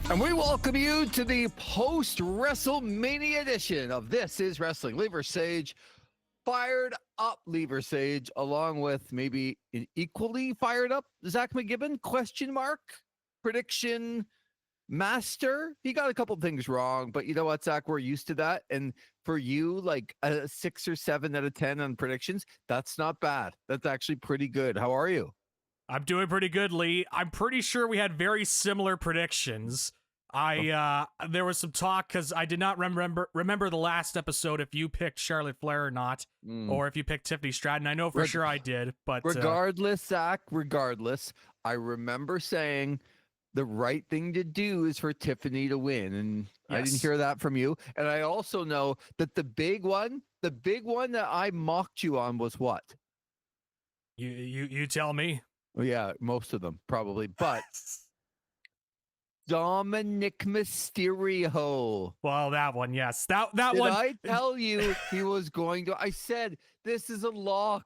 And we welcome you to the post-WrestleMania edition of This Is Wrestling. Lee Versage, fired up Lee Versage, along with maybe an equally fired up Zach McGibbon, question mark, prediction master. He got a couple things wrong, but you know what, Zach, we're used to that. And for you, like a 6 or 7 out of 10 on predictions, that's not bad. That's actually pretty good. How are you? I'm doing pretty good, Lee. I'm pretty sure we had very similar predictions. There was some talk because I did not remember the last episode if you picked Charlotte Flair or not, or if you picked Tiffany Stratton. I know for sure I did, but regardless, Zach, I remember saying the right thing to do is for Tiffany to win, and yes. I didn't hear that from you. And I also know that the big one that I mocked you on was what? You tell me. Well, yeah, most of them probably, but. Dominic Mysterio. Well, that one, yes. That Did one. I tell you he was going to? I said this is a lock.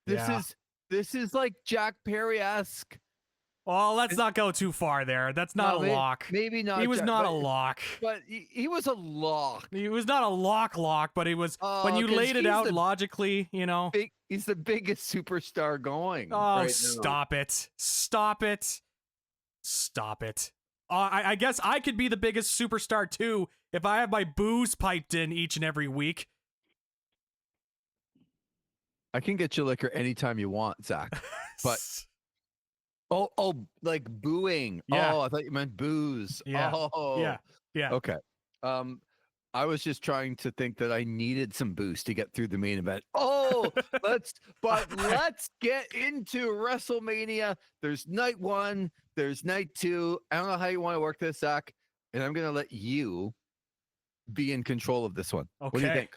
This is like Jack Perry-esque. Well, let's not go too far there. That's not a lock. Maybe not. He was not a lock. But he was a lock. He was not a lock, but he was when you laid it out logically, you know. He's the biggest superstar going. Oh, right stop it. Stop it. Stop it. I guess I could be the biggest superstar too if I have my booze piped in each and every week. I can get you liquor anytime you want, Zach. But like booing. Yeah. Oh, I thought you meant booze. Yeah. Oh, yeah. Okay. I was just trying to think that I needed some boost to get through the main event. Oh, let's get into WrestleMania. There's night 1, there's night 2. I don't know how you want to work this, Zach, and I'm going to let you be in control of this one. Okay. What do you think?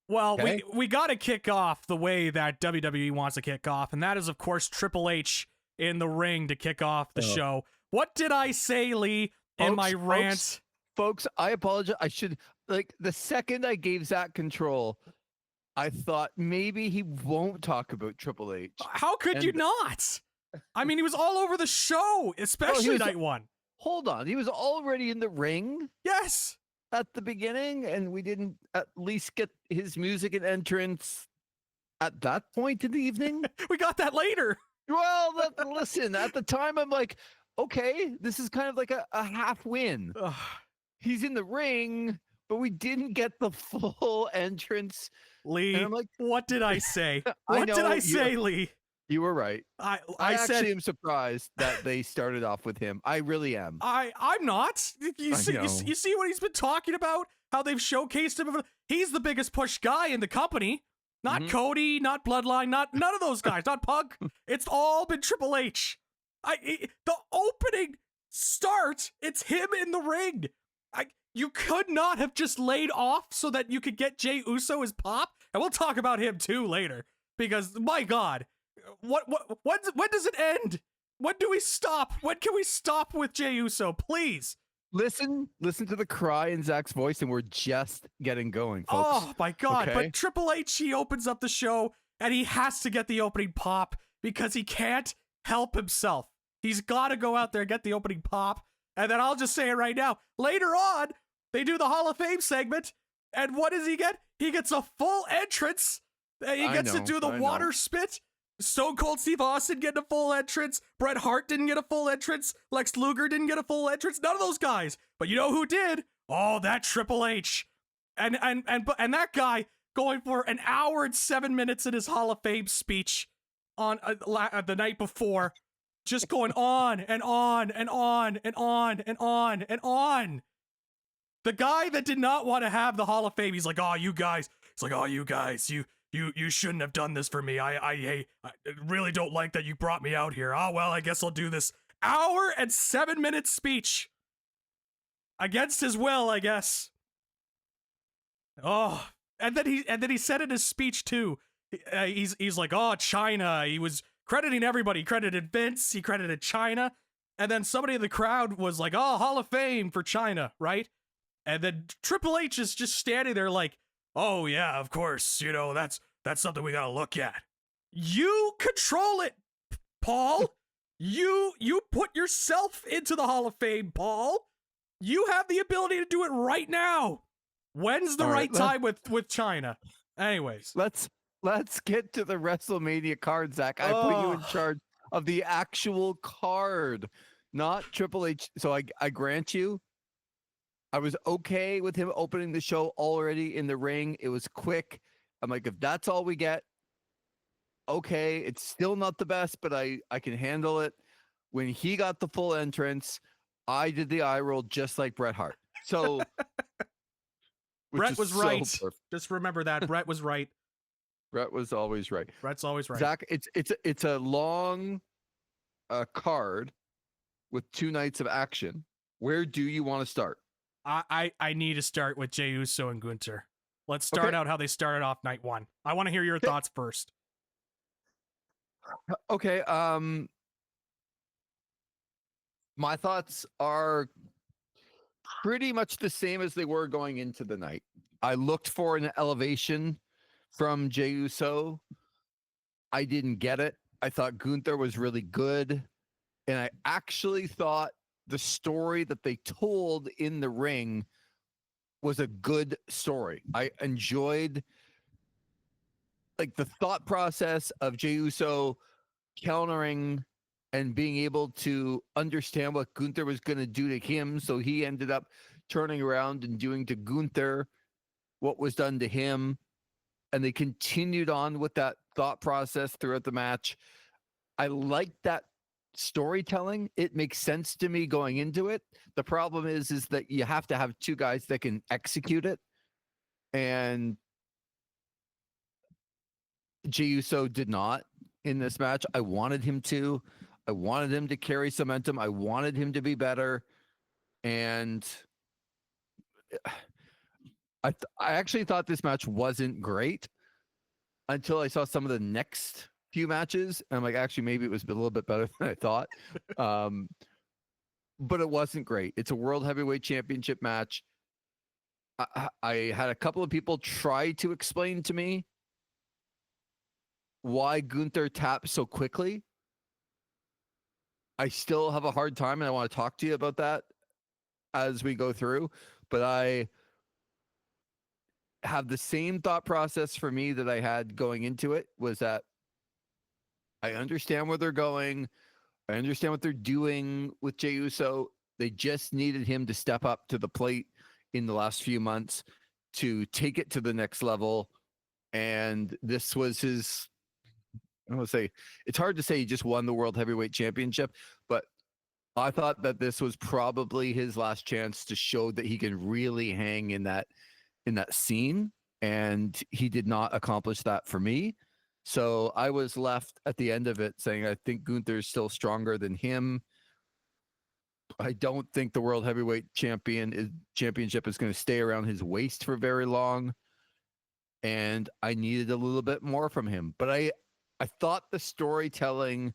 Well, we got to kick off the way that WWE wants to kick off, and that is, of course, Triple H in the ring to kick off the show. What did I say, Lee, in my rant? Folks, I apologize. I should, like, the second I gave Zach control, I thought maybe he won't talk about Triple H. How could you not? I mean, he was all over the show, especially night 1. Hold on. He was already in the ring? Yes. At the beginning, and we didn't at least get his music and entrance at that point in the evening? We got that later. Well, listen, at the time, I'm like, okay, this is kind of like a half win. He's in the ring, but we didn't get the full entrance. Lee, and I'm like, what did I say? What did I say, Lee? You were right. I said, actually am surprised that they started off with him. I really am. I'm not. You see what he's been talking about? How they've showcased him. He's the biggest push guy in the company. Not Cody, not Bloodline, none of those guys. Not Punk. It's all been Triple H. The opening start, it's him in the ring. You could not have just laid off so that you could get Jey Uso as Pop, and we'll talk about him too later. Because my God, when does it end? When do we stop? When can we stop with Jey Uso, please? Listen to the cry in Zach's voice, and we're just getting going, folks. Oh my God! Okay? But Triple H, he opens up the show, and he has to get the opening pop because he can't help himself. He's got to go out there and get the opening pop. And then I'll just say it right now. Later on, they do the Hall of Fame segment. And what does he get? He gets a full entrance. He gets to do the water spit. Stone Cold Steve Austin getting a full entrance. Bret Hart didn't get a full entrance. Lex Luger didn't get a full entrance. None of those guys. But you know who did? Oh, that Triple H. And that guy going for an hour and 7 minutes in his Hall of Fame speech on the night before. Just going on and on and on and on and on and on. The guy that did not want to have the Hall of Fame, he's like, oh, you guys. It's like, oh, you guys, you shouldn't have done this for me. I really don't like that you brought me out here. Oh, well, I guess I'll do this hour and 7 minute speech. Against his will, I guess. Oh, and then he said in his speech too. He's like, oh, China. He was crediting everybody. He credited Vince. He credited China. And then somebody in the crowd was like, oh, Hall of Fame for China, right? And then Triple H is just standing there like, oh, yeah, of course. You know, that's That's something we gotta look at. You control it, Paul. You put yourself into the Hall of Fame, Paul. You have the ability to do it right now. When's the right time with China? Anyways, let's get to the WrestleMania card, Zach. I put you in charge of the actual card, not Triple H. So I grant you, I was okay with him opening the show already in the ring. It was quick. I'm like, if that's all we get, okay. It's still not the best, but I can handle it. When he got the full entrance, I did the eye roll just like Bret Hart. So Brett was right. Just remember that. Brett was right. Brett was always right. Brett's always right. Zach, it's a long card with 2 nights of action. Where do you want to start? I need to start with Jey Uso and Gunther. Let's start out how they started off night 1. I want to hear your thoughts first. Okay. My thoughts are pretty much the same as they were going into the night. I looked for an elevation from Jey Uso. I didn't get it. I thought Gunther was really good. And I actually thought the story that they told in the ring was a good story. I enjoyed like the thought process of Jey Uso countering and being able to understand what Gunther was going to do to him. So he ended up turning around and doing to Gunther what was done to him. And they continued on with that thought process throughout the match. I like that storytelling. It makes sense to me going into it. The problem is that you have to have 2 guys that can execute it. And Jey Uso did not in this match. I wanted him to. I wanted him to carry some momentum. I wanted him to be better. And I actually thought this match wasn't great until I saw some of the next few matches. And I'm like, actually, maybe it was a little bit better than I thought. But it wasn't great. It's a World Heavyweight Championship match. I had a couple of people try to explain to me why Gunther tapped so quickly. I still have a hard time, and I want to talk to you about that as we go through. But I have the same thought process for me that I had going into it, was that I understand where they're going. I understand what they're doing with Jey Uso. They just needed him to step up to the plate in the last few months to take it to the next level. And this was his, I don't want to say, it's hard to say he just won the World Heavyweight Championship, but I thought that this was probably his last chance to show that he can really hang in that scene. And he did not accomplish that for me. So I was left at the end of it saying, I think Gunther is still stronger than him. I don't think the World Heavyweight Championship is going to stay around his waist for very long. And I needed a little bit more from him. But I thought the storytelling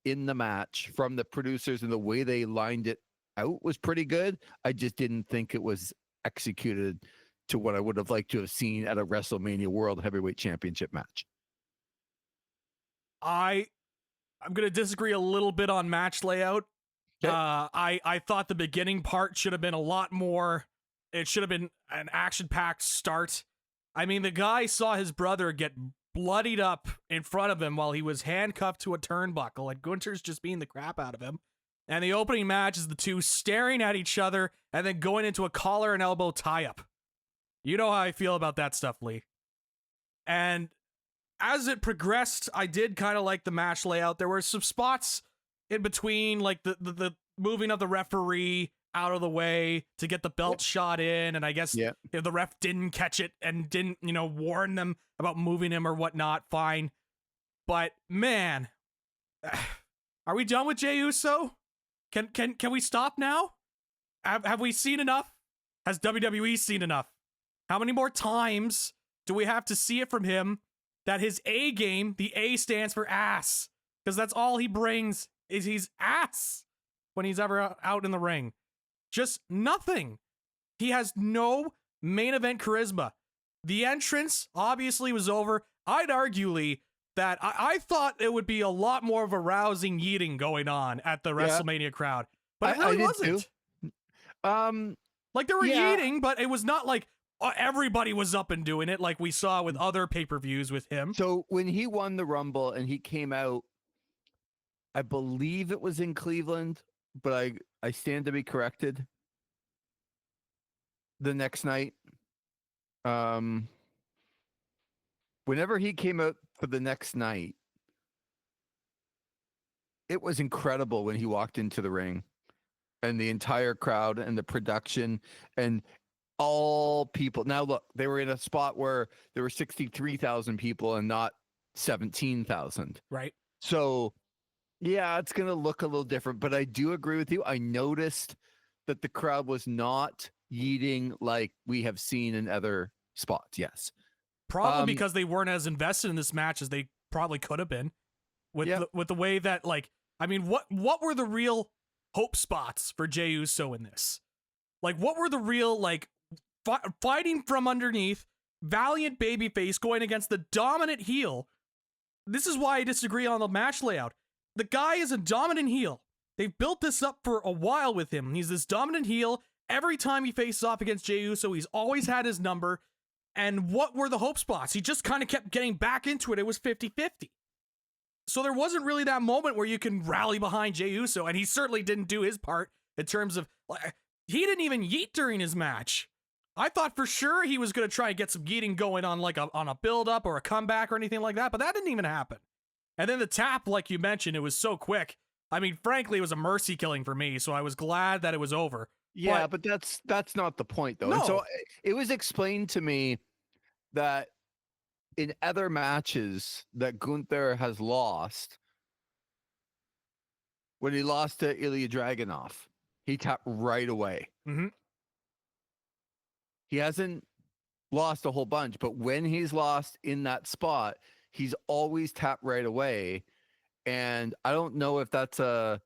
in the match from the producers and the way they lined it out was pretty good. I just didn't think it was executed to what I would have liked to have seen at a WrestleMania World Heavyweight Championship match. I'm going to disagree a little bit on match layout. Okay. I thought the beginning part should have been a lot more. It should have been an action-packed start. I mean, the guy saw his brother get bloodied up in front of him while he was handcuffed to a turnbuckle, and Gunther's just beating the crap out of him. And the opening match is the two staring at each other and then going into a collar and elbow tie-up. You know how I feel about that stuff, Lee. And as it progressed, I did kind of like the match layout. There were some spots in between, like the moving of the referee out of the way to get the belt shot in, and I guess if the ref didn't catch it and didn't, warn them about moving him or whatnot, fine. But man, are we done with Jey Uso? Can we stop now? Have we seen enough? Has WWE seen enough? How many more times do we have to see it from him that his A game, the A stands for ass, because that's all he brings is he's ass when he's ever out in the ring. Just nothing. He has no main event charisma. The entrance obviously was over. I'd argue, Lee, that I thought it would be a lot more of a rousing yeeting going on at the WrestleMania crowd, but it really I did wasn't. Too. Like they were Yeah. yeeting, but it was not like everybody was up and doing it like we saw with other pay-per-views with him. So when he won the Rumble and he came out, I believe it was in Cleveland, but I stand to be corrected. The next night, whenever he came out for the next night, it was incredible when he walked into the ring and the entire crowd and the production and all people. Now, look, they were in a spot where there were 63,000 people and not 17,000. Right. So, yeah, it's going to look a little different, but I do agree with you. I noticed that the crowd was not yeeting like we have seen in other spots. Yes. Probably because they weren't as invested in this match as they probably could have been with the way that, like, I mean, what were the real hope spots for Jey Uso in this? Like, what were the real, like, fighting from underneath, valiant babyface going against the dominant heel? This is why I disagree on the match layout. The guy is a dominant heel. They've built this up for a while with him. He's this dominant heel. Every time he faces off against Jey Uso, he's always had his number. And what were the hope spots? He just kind of kept getting back into it. It was 50-50. So there wasn't really that moment where you can rally behind Jey Uso, and he certainly didn't do his part in terms of, like, he didn't even yeet during his match. I thought for sure he was going to try and get some yeeting going on, like on a build-up or a comeback or anything like that, but that didn't even happen. And then the tap, like you mentioned, it was so quick. I mean, frankly, it was a mercy killing for me, so I was glad that it was over. Yeah, but that's not the point, though. No. And so it was explained to me that in other matches that Gunther has lost, when he lost to Ilya Dragunov, he tapped right away. Mm-hmm. He hasn't lost a whole bunch, but when he's lost in that spot, he's always tapped right away. And I don't know if that's a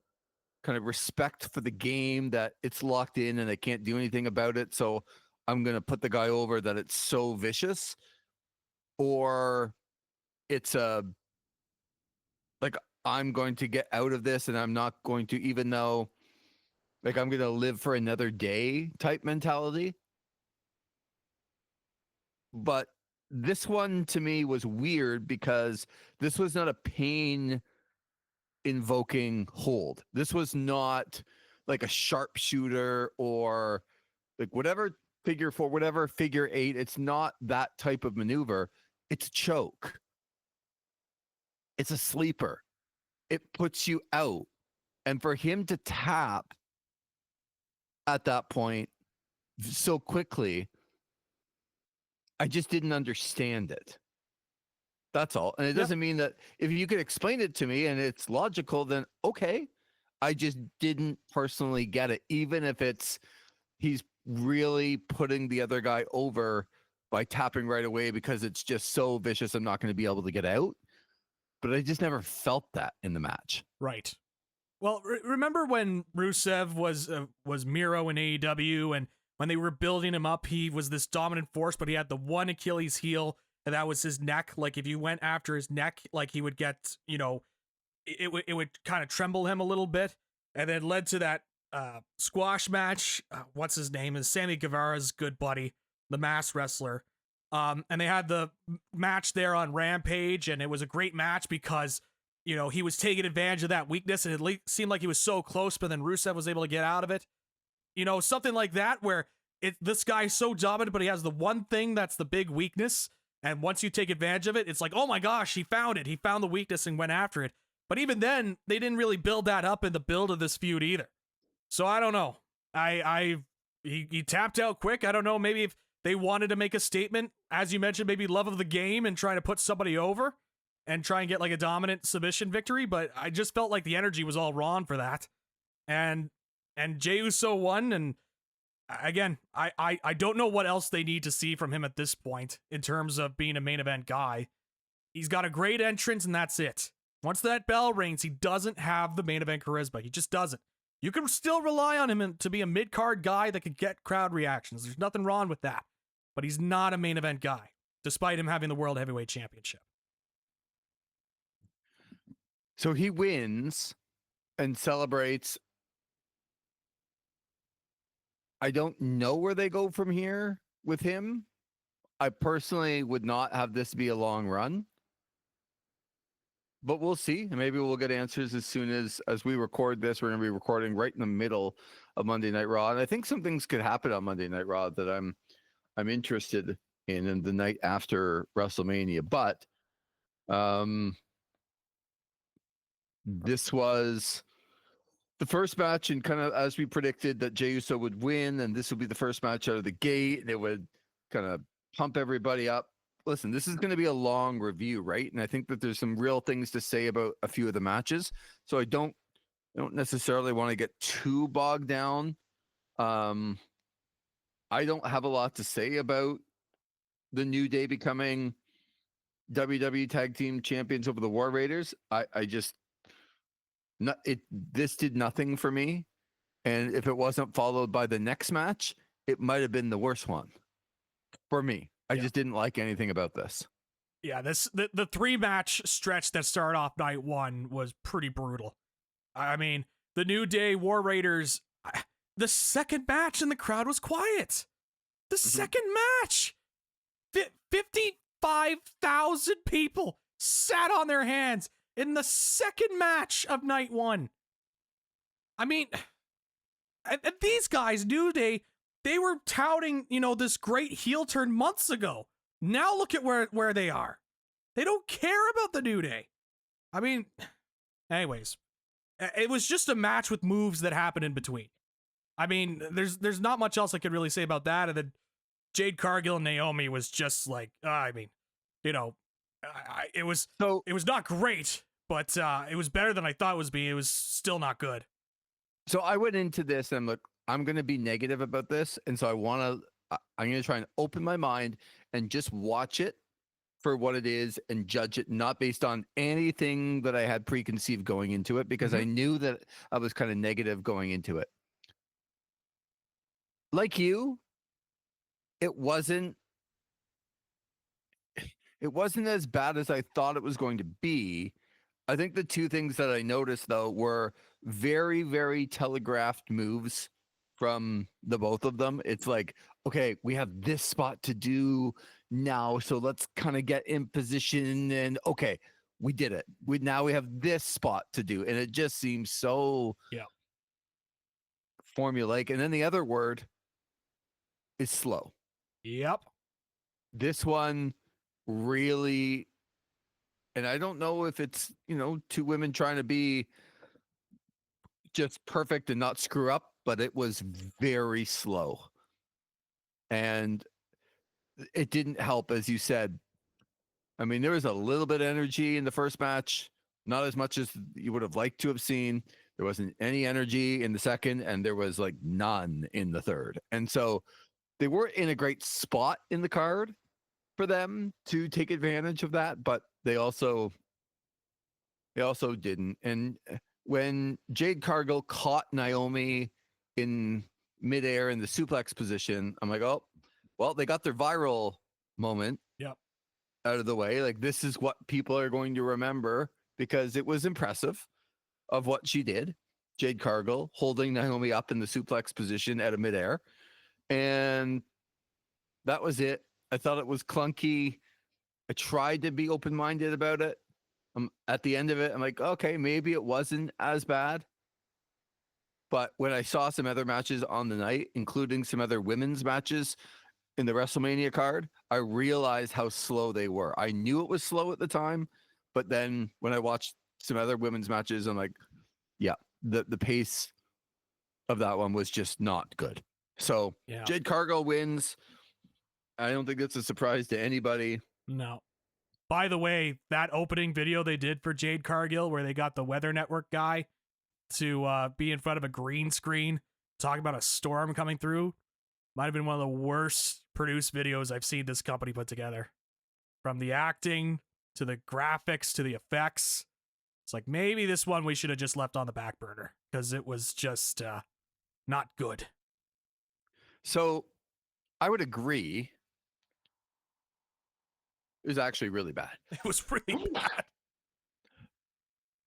kind of respect for the game that it's locked in and they can't do anything about it. So I'm going to put the guy over that it's so vicious, or it's like, I'm going to get out of this and I'm not going to, even though, like, I'm going to live for another day type mentality. But this one to me was weird because this was not a pain invoking hold. This was not like a sharpshooter or like whatever figure 4, whatever figure 8. It's not that type of maneuver. It's a choke. It's a sleeper. It puts you out. And for him to tap at that point so quickly, I just didn't understand it. That's all. And it doesn't mean that if you could explain it to me and it's logical, then okay. I just didn't personally get it, even if he's really putting the other guy over by tapping right away because it's just so vicious I'm not going to be able to get out. But I just never felt that in the match. Right. Well, remember when Rusev was Miro in AEW, and when they were building him up, he was this dominant force, but he had the one Achilles heel, and that was his neck. Like, if you went after his neck, like, he would get, you know, it would kind of tremble him a little bit, and then led to that squash match. What's his name? Is Sammy Guevara's good buddy, the masked wrestler. And they had the match there on Rampage, and it was a great match because, you know, he was taking advantage of that weakness, and it seemed like he was so close, but then Rusev was able to get out of it. You know, something like that where this guy's so dominant, but he has the one thing that's the big weakness, and once you take advantage of it, it's like, oh my gosh, he found it. He found the weakness and went after it. But even then, they didn't really build that up in the build of this feud either. So I don't know. He tapped out quick. I don't know. Maybe if they wanted to make a statement, as you mentioned, maybe love of the game and trying to put somebody over and try and get like a dominant submission victory. But I just felt like the energy was all wrong for that. And Jey Uso won. And again, I don't know what else they need to see from him at this point in terms of being a main event guy. He's got a great entrance and that's it. Once that bell rings, he doesn't have the main event charisma. He just doesn't. You can still rely on him to be a mid-card guy that could get crowd reactions. There's nothing wrong with that. But he's not a main event guy. despite him having the World Heavyweight Championship. So he wins and celebrates. I don't know where they go from here with him. I personally would not have this be a long run. But we'll see. And maybe we'll get answers as soon as we record this. We're going to be recording right in the middle of Monday Night Raw. And I think some things could happen on Monday Night Raw that I'm interested in the night after WrestleMania. But this was the first match, and kind of as we predicted that Jey Uso would win, and this would be the first match out of the gate, and it would kind of pump everybody up. Listen, this is going to be a long review, right? And I think that there's some real things to say about a few of the matches. So I don't necessarily want to get too bogged down. I don't have a lot to say about the New Day becoming WWE Tag Team Champions over the War Raiders. This did nothing for me. And if it wasn't followed by the next match, it might have been the worst one for me. I just didn't like anything about this. Yeah, the 3-match stretch that started off night one was pretty brutal. I mean, the New Day War Raiders, the second match and the crowd was quiet. The second match, 55,000 people sat on their hands in the second match of night one. I mean, and these guys, New Day, they were touting, this great heel turn months ago. Now look at where they are. They don't care about the New Day. I mean, anyways, it was just a match with moves that happened in between. I mean, there's not much else I could really say about that. And then Jade Cargill and Naomi was just like, it was not great, but it was better than I thought it was being. It was still not good. So I went into this and look, I'm going to be negative about this. And so I'm going to try and open my mind and just watch it for what it is and judge it, not based on anything that I had preconceived going into it, because I knew that I was kind of negative going into it. Like you, it wasn't as bad as I thought it was going to be. I think the two things that I noticed, though, were very, very telegraphed moves from the both of them. It's like, okay, we have this spot to do now, so let's kind of get in position, and okay, we did it. We have this spot to do, and it just seems so formulaic. And then the other word is slow. Yep. This one really, and I don't know if it's, two women trying to be just perfect and not screw up, but it was very slow. And it didn't help, as you said. I mean, there was a little bit of energy in the first match, not as much as you would have liked to have seen. There wasn't any energy in the second, and there was like none in the third. And so they weren't in a great spot in the card for them to take advantage of that, but they also didn't. And when Jade Cargill caught Naomi in midair in the suplex position, I'm like, oh, well, they got their viral moment out of the way. Like, this is what people are going to remember, because it was impressive of what she did. Jade Cargill holding Naomi up in the suplex position at a midair. And that was it. I thought it was clunky. I tried to be open-minded about it. At the end of it, I'm like, okay, maybe it wasn't as bad. But when I saw some other matches on the night, including some other women's matches in the WrestleMania card, I realized how slow they were. I knew it was slow at the time, but then when I watched some other women's matches, I'm like, yeah, the pace of that one was just not good. So Jade Cargill wins. I don't think that's a surprise to anybody. No. By the way, that opening video they did for Jade Cargill, where they got the Weather Network guy to be in front of a green screen talking about a storm coming through, might have been one of the worst produced videos I've seen this company put together. From the acting to the graphics to the effects. It's like, maybe this one we should have just left on the back burner, because it was just not good. So I would agree. It was actually really bad. It was really bad.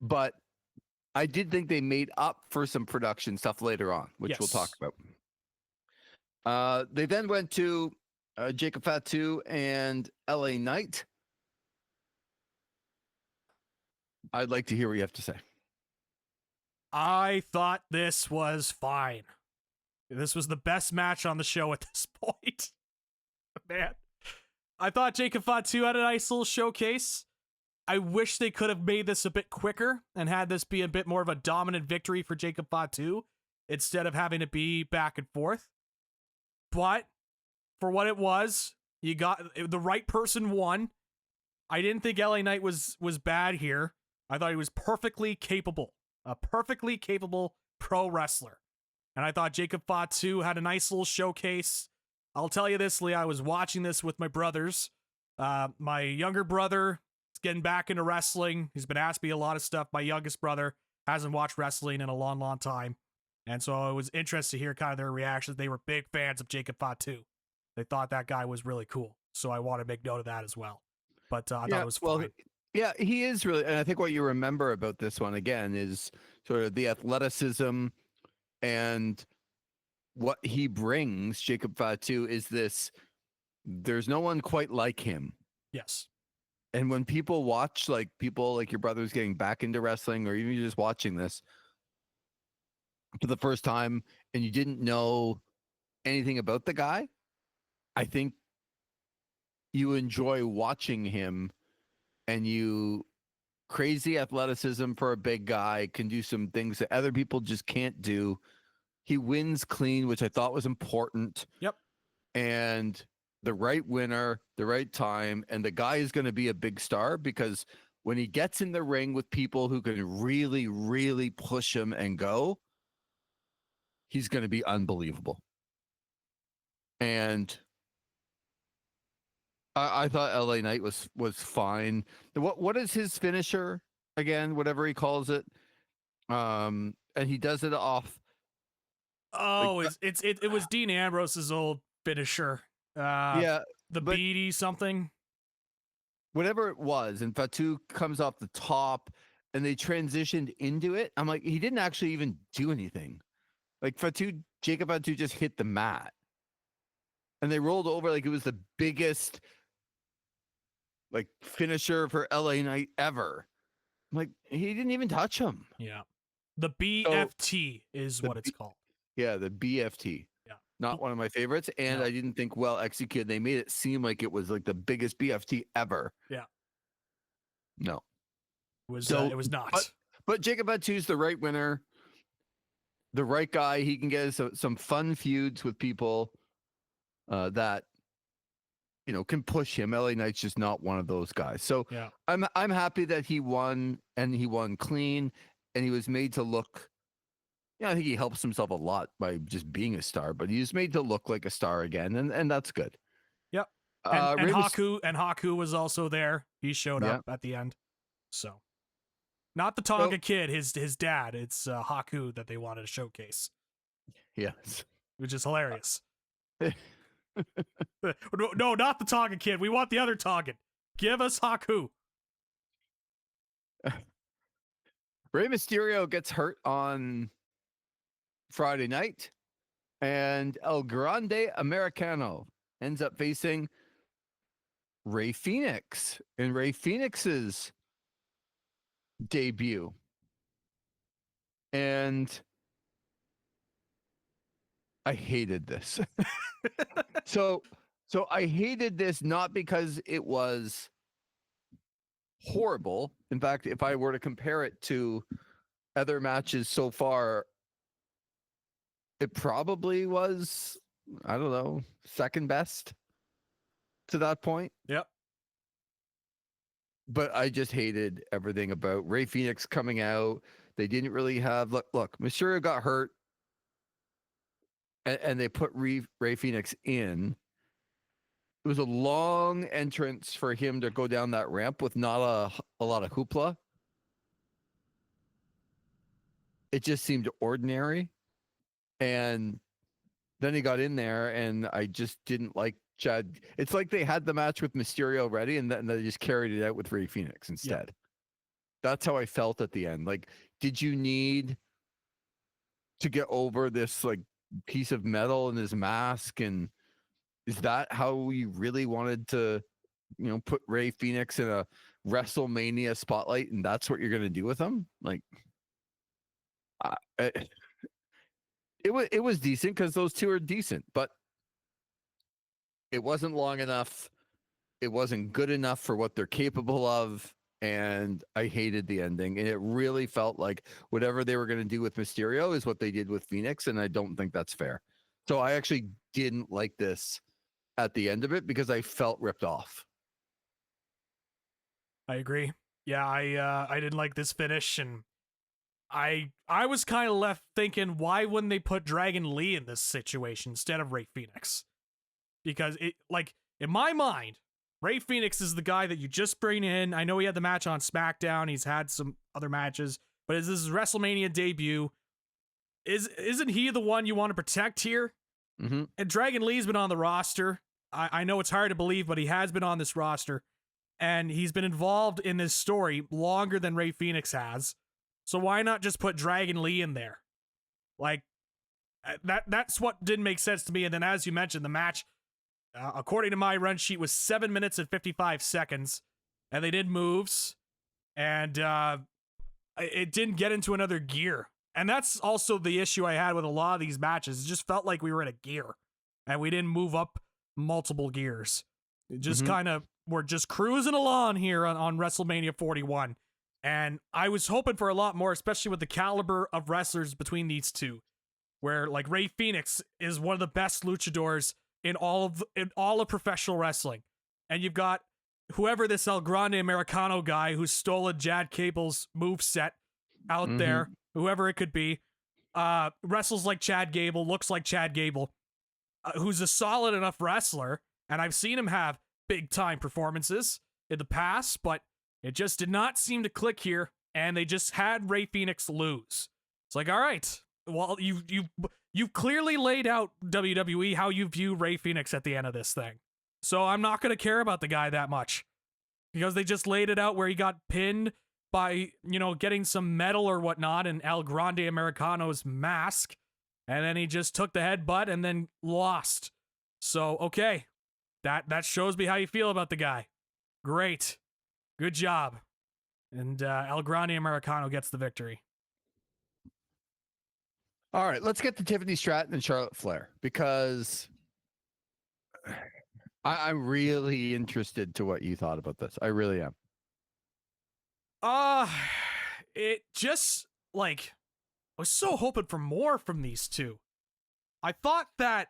But I did think they made up for some production stuff later on, which we'll talk Yes. about. They then went to Jacob Fatu and LA Knight. I'd like to hear what you have to say. I thought this was fine. This was the best match on the show at this point. Man. I thought Jacob Fatu had a nice little showcase. I wish they could have made this a bit quicker and had this be a bit more of a dominant victory for Jacob Fatu instead of having it be back and forth. But for what it was, you got the right person won. I didn't think LA Knight was bad here. I thought he was perfectly capable, a perfectly capable pro wrestler. And I thought Jacob Fatu had a nice little showcase. I'll tell you this, Lee, I was watching this with my brothers. My younger brother is getting back into wrestling. He's been asking me a lot of stuff. My youngest brother hasn't watched wrestling in a long, long time. And so I was interested to hear kind of their reactions. They were big fans of Jacob Fatu. They thought that guy was really cool. So I want to make note of that as well. But I thought it was fun. Yeah, he is really, and I think what you remember about this one again is sort of the athleticism and what he brings. Jacob Fatu is this, there's no one quite like him. Yes. And when people watch, like people like your brothers getting back into wrestling, or even just watching this for the first time and you didn't know anything about the guy, I think you enjoy watching him. And you, crazy athleticism for a big guy, can do some things that other people just can't do. He wins clean, which I thought was important. Yep. And the right winner, the right time, and the guy is going to be a big star because when he gets in the ring with people who can really, really push him and go, he's going to be unbelievable. And I thought LA Knight was fine. What is his finisher again? Whatever he calls it. And he does it off. Oh, like, it was Dean Ambrose's old finisher. The beady something. Whatever it was, and Fatu comes off the top, and they transitioned into it. I'm like, he didn't actually even do anything. Like Jacob Fatu just hit the mat, and they rolled over like it was the biggest like finisher for LA Knight ever. Like he didn't even touch him. Yeah. The BFT is what it's called. Yeah, the BFT. Yeah. Not one of my favorites. And I didn't think well executed. They made it seem like it was like the biggest BFT ever. Yeah. No. It was not. But Jacob Fatu's the right winner. The right guy. He can get some fun feuds with people that can push him. LA Knight's just not one of those guys. So yeah. I'm happy that he won, and he won clean, and he was made to look. I think he helps himself a lot by just being a star, but he's made to look like a star again, and that's good. Yep. And Haku was also there. He showed up at the end. So not the Tonga kid, his dad. It's Haku that they wanted to showcase. Yes. Which is hilarious. No, not the Tonga kid. We want the other Tongan. Give us Haku. Rey Mysterio gets hurt on Friday night, and El Grande Americano ends up facing Rey Fenix in Rey Fenix's debut. And I hated this. So I hated this not because it was horrible. In fact, if I were to compare it to other matches so far, it probably was, I don't know, second best to that point. Yep. But I just hated everything about Rey Fenix coming out. They didn't really have look. Mysterio got hurt, and they put Rey Fenix in. It was a long entrance for him to go down that ramp with not a lot of hoopla. It just seemed ordinary. And then he got in there, and I just didn't like Chad. It's like they had the match with Mysterio ready, and then they just carried it out with Rey Fenix instead. Yep. That's how I felt at the end. Like, did you need to get over this like piece of metal in his mask? And is that how we really wanted to, put Rey Fenix in a WrestleMania spotlight, and that's what you're going to do with him? Like, it was decent because those two are decent, but it wasn't long enough. It wasn't good enough for what they're capable of. And I hated the ending. And it really felt like whatever they were going to do with Mysterio is what they did with Phoenix. And I don't think that's fair. So I actually didn't like this at the end of it because I felt ripped off. I agree. Yeah, I didn't like this finish, and I was kind of left thinking, why wouldn't they put Dragon Lee in this situation instead of Rey Fenix? Because it, like, in my mind, Rey Fenix is the guy that you just bring in. I know he had the match on SmackDown. He's had some other matches, but is this his WrestleMania debut? Isn't he the one you want to protect here? Mm-hmm. And Dragon Lee's been on the roster. I know it's hard to believe, but he has been on this roster, and he's been involved in this story longer than Rey Fenix has. So why not just put Dragon Lee in there? Like, that's what didn't make sense to me. And then, as you mentioned, the match, according to my run sheet, was 7 minutes and 55 seconds, and they did moves, and it didn't get into another gear. And that's also the issue I had with a lot of these matches. It just felt like we were in a gear, and we didn't move up multiple gears. It just we're just cruising along here on WrestleMania 41. And I was hoping for a lot more, especially with the caliber of wrestlers between these two, where like Rey Fenix is one of the best luchadors in all of professional wrestling. And you've got whoever this El Grande Americano guy who stole Chad Gable's moveset out there, whoever it could be, wrestles like Chad Gable, looks like Chad Gable, who's a solid enough wrestler. And I've seen him have big time performances in the past, but it just did not seem to click here, and they just had Rey Fenix lose. It's like, all right, well, you've clearly laid out, WWE, how you view Rey Fenix at the end of this thing. So I'm not going to care about the guy that much, because they just laid it out where he got pinned by, getting some metal or whatnot in El Grande Americano's mask, and then he just took the headbutt and then lost. So, okay, that shows me how you feel about the guy. Great. Good job. And El Grande Americano gets the victory. All right, let's get to Tiffany Stratton and Charlotte Flair, because I'm really interested to what you thought about this. I really am. It just, like, I was so hoping for more from these two. I thought that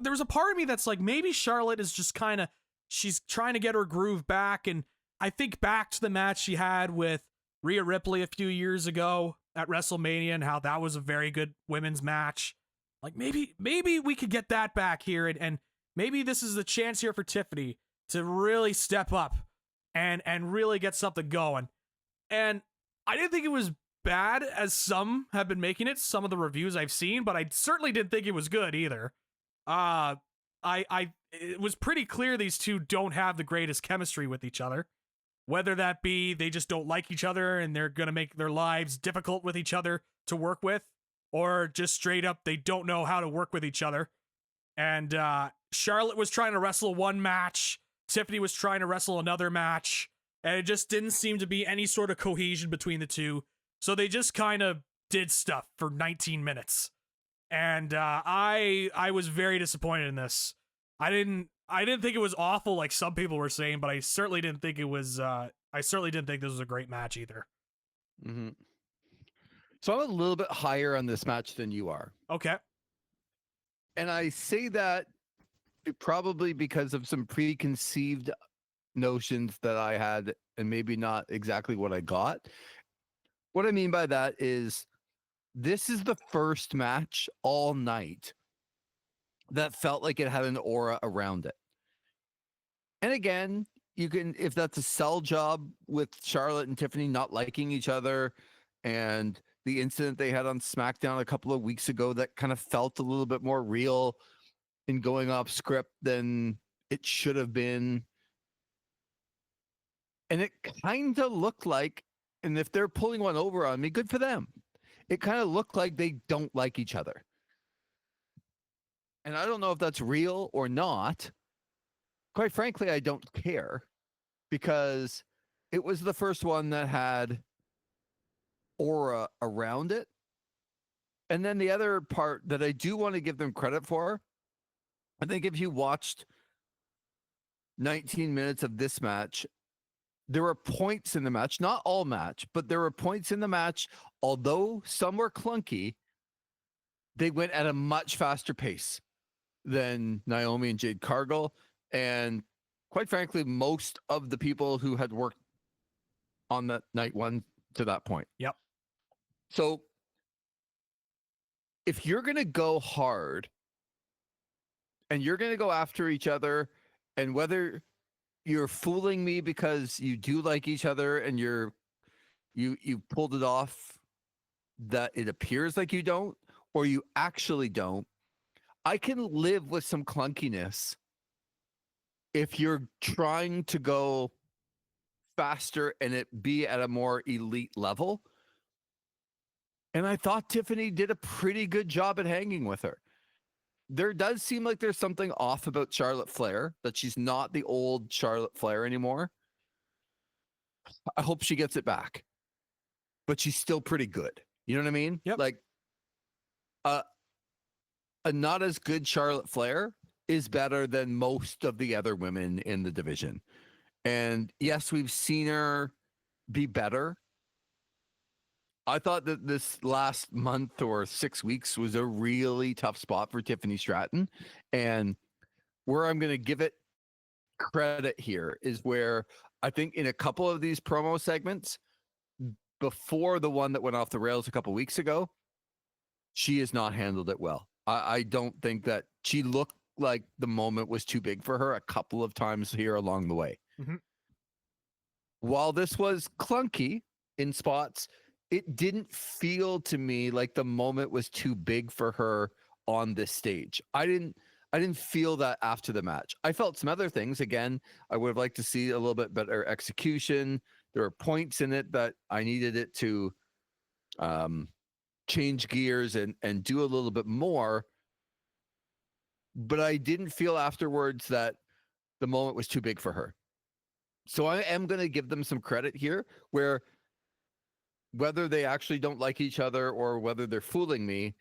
there was a part of me that's like, maybe Charlotte is just kind of, she's trying to get her groove back. And I think back to the match she had with Rhea Ripley a few years ago at WrestleMania and how that was a very good women's match. Like, maybe we could get that back here. And maybe this is the chance here for Tiffany to really step up and really get something going. And I didn't think it was bad as some have been making it, some of the reviews I've seen, but I certainly didn't think it was good either. It was pretty clear these two don't have the greatest chemistry with each other. Whether that be they just don't like each other and they're going to make their lives difficult with each other to work with, or just straight up they don't know how to work with each other. And Charlotte was trying to wrestle one match, Tiffany was trying to wrestle another match, and it just didn't seem to be any sort of cohesion between the two. So they just kind of did stuff for 19 minutes. And I was very disappointed in this. I didn't think it was awful like some people were saying, but I certainly didn't think it was. I certainly didn't think this was a great match either. Mm-hmm. So I'm a little bit higher on this match than you are. Okay. And I say that probably because of some preconceived notions that I had, and maybe not exactly what I got. What I mean by that is, this is the first match all night that felt like it had an aura around it. And again, you can, if that's a sell job with Charlotte and Tiffany not liking each other, and the incident they had on SmackDown a couple of weeks ago that kind of felt a little bit more real, in going off script than it should have been. And it kind of looked like, and if they're pulling one over on me, good for them. It kind of looked like they don't like each other. And I don't know if that's real or not. Quite frankly, I don't care because it was the first one that had aura around it. And then the other part that I do want to give them credit for, I think if you watched 19 minutes of this match, there were points in the match, not all match, but there were points in the match, although some were clunky, they went at a much faster pace than Naomi and Jade Cargill. And quite frankly, most of the people who had worked on that night one to that point. Yep. So if you're going to go hard and you're going to go after each other, and whether you're fooling me because you do like each other and you pulled it off that it appears like you don't, or you actually don't, I can live with some clunkiness if you're trying to go faster and it be at a more elite level. And I thought Tiffany did a pretty good job at hanging with her. There does seem like there's something off about Charlotte Flair, that she's not the old Charlotte Flair anymore. I hope she gets it back, but she's still pretty good. You know what I mean? Yep. Like a not as good Charlotte Flair is better than most of the other women in the division. And yes, we've seen her be better. I thought that this last month or 6 weeks was a really tough spot for Tiffany Stratton. And where I'm going to give it credit here is where I think in a couple of these promo segments, before the one that went off the rails a couple weeks ago, she has not handled it well. I don't think that she looked like the moment was too big for her a couple of times here along the way. Mm-hmm. While this was clunky in spots, it didn't feel to me like the moment was too big for her on this stage. I didn't feel that after the match. I felt some other things. Again, I would have liked to see a little bit better execution. There were points in it that I needed it to change gears and do a little bit more. But I didn't feel afterwards that the moment was too big for her. So I am going to give them some credit here, where whether they actually don't like each other or whether they're fooling me,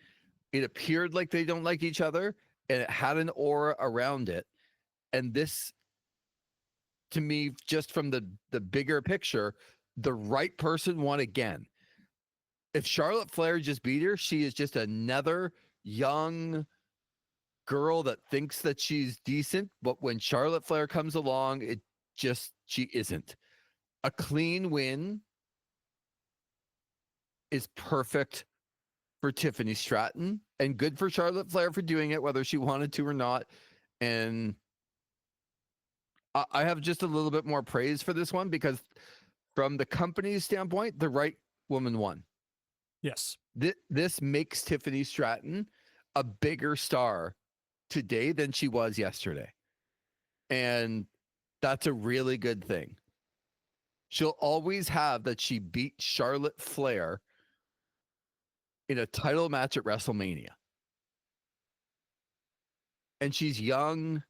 it appeared like they don't like each other and it had an aura around it. And this, to me, just from the bigger picture, the right person won again. If Charlotte Flair just beat her, she is just another young girl that thinks that she's decent. But when Charlotte Flair comes along, she isn't. A clean win is perfect for Tiffany Stratton, and good for Charlotte Flair for doing it, whether she wanted to or not. And I have just a little bit more praise for this one because from the company's standpoint, the right woman won. Yes. This makes Tiffany Stratton a bigger star today than she was yesterday. And that's a really good thing. She'll always have that she beat Charlotte Flair in a title match at WrestleMania. And she's young,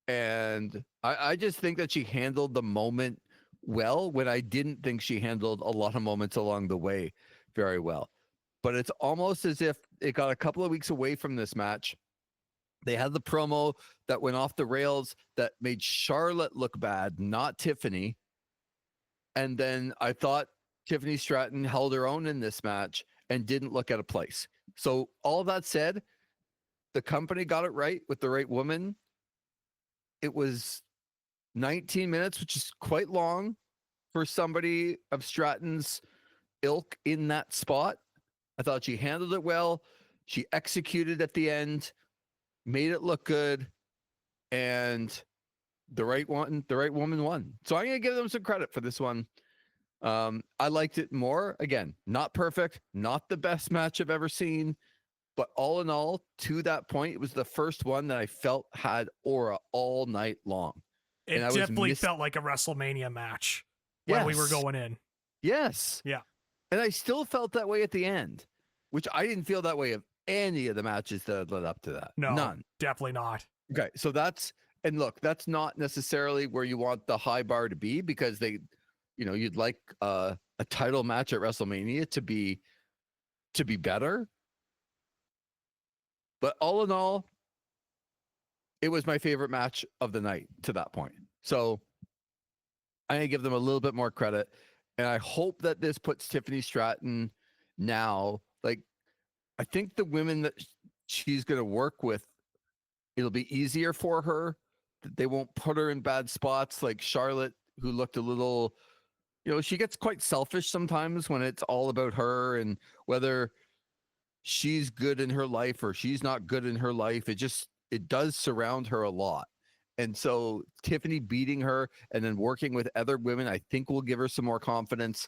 and I just think that she handled the moment well when I didn't think she handled a lot of moments along the way very well. But it's almost as if it got a couple of weeks away from this match. They had the promo that went off the rails that made Charlotte look bad, not Tiffany. And then I thought Tiffany Stratton held her own in this match and didn't look out of place. So all that said, the company got it right with the right woman. It was 19 minutes, which is quite long for somebody of Stratton's ilk in that spot. I thought she handled it well. She executed at the end, made it look good, and the right woman won. So I'm going to give them some credit for this one. I liked it more. Again, not perfect, not the best match I've ever seen, But all in all, to that point, it was the first one that I felt had aura all night long. It And I was definitely felt like a WrestleMania match when we were Yes. going in. Yes. Yeah. And I still felt that way at the end, which I didn't feel that way of any of the matches that led up to that. No, None. definitely not. Okay. So and look, that's not necessarily where you want the high bar to be, because you'd like a title match at WrestleMania to be better. But all in all, it was my favorite match of the night to that point. So I'm going to give them a little bit more credit. And I hope that this puts Tiffany Stratton now, like, I think the women that she's going to work with, it'll be easier for her. They won't put her in bad spots like Charlotte, who looked a little, she gets quite selfish sometimes when it's all about her and whether she's good in her life or she's not good in her life. It does surround her a lot. And so Tiffany beating her and then working with other women, I think will give her some more confidence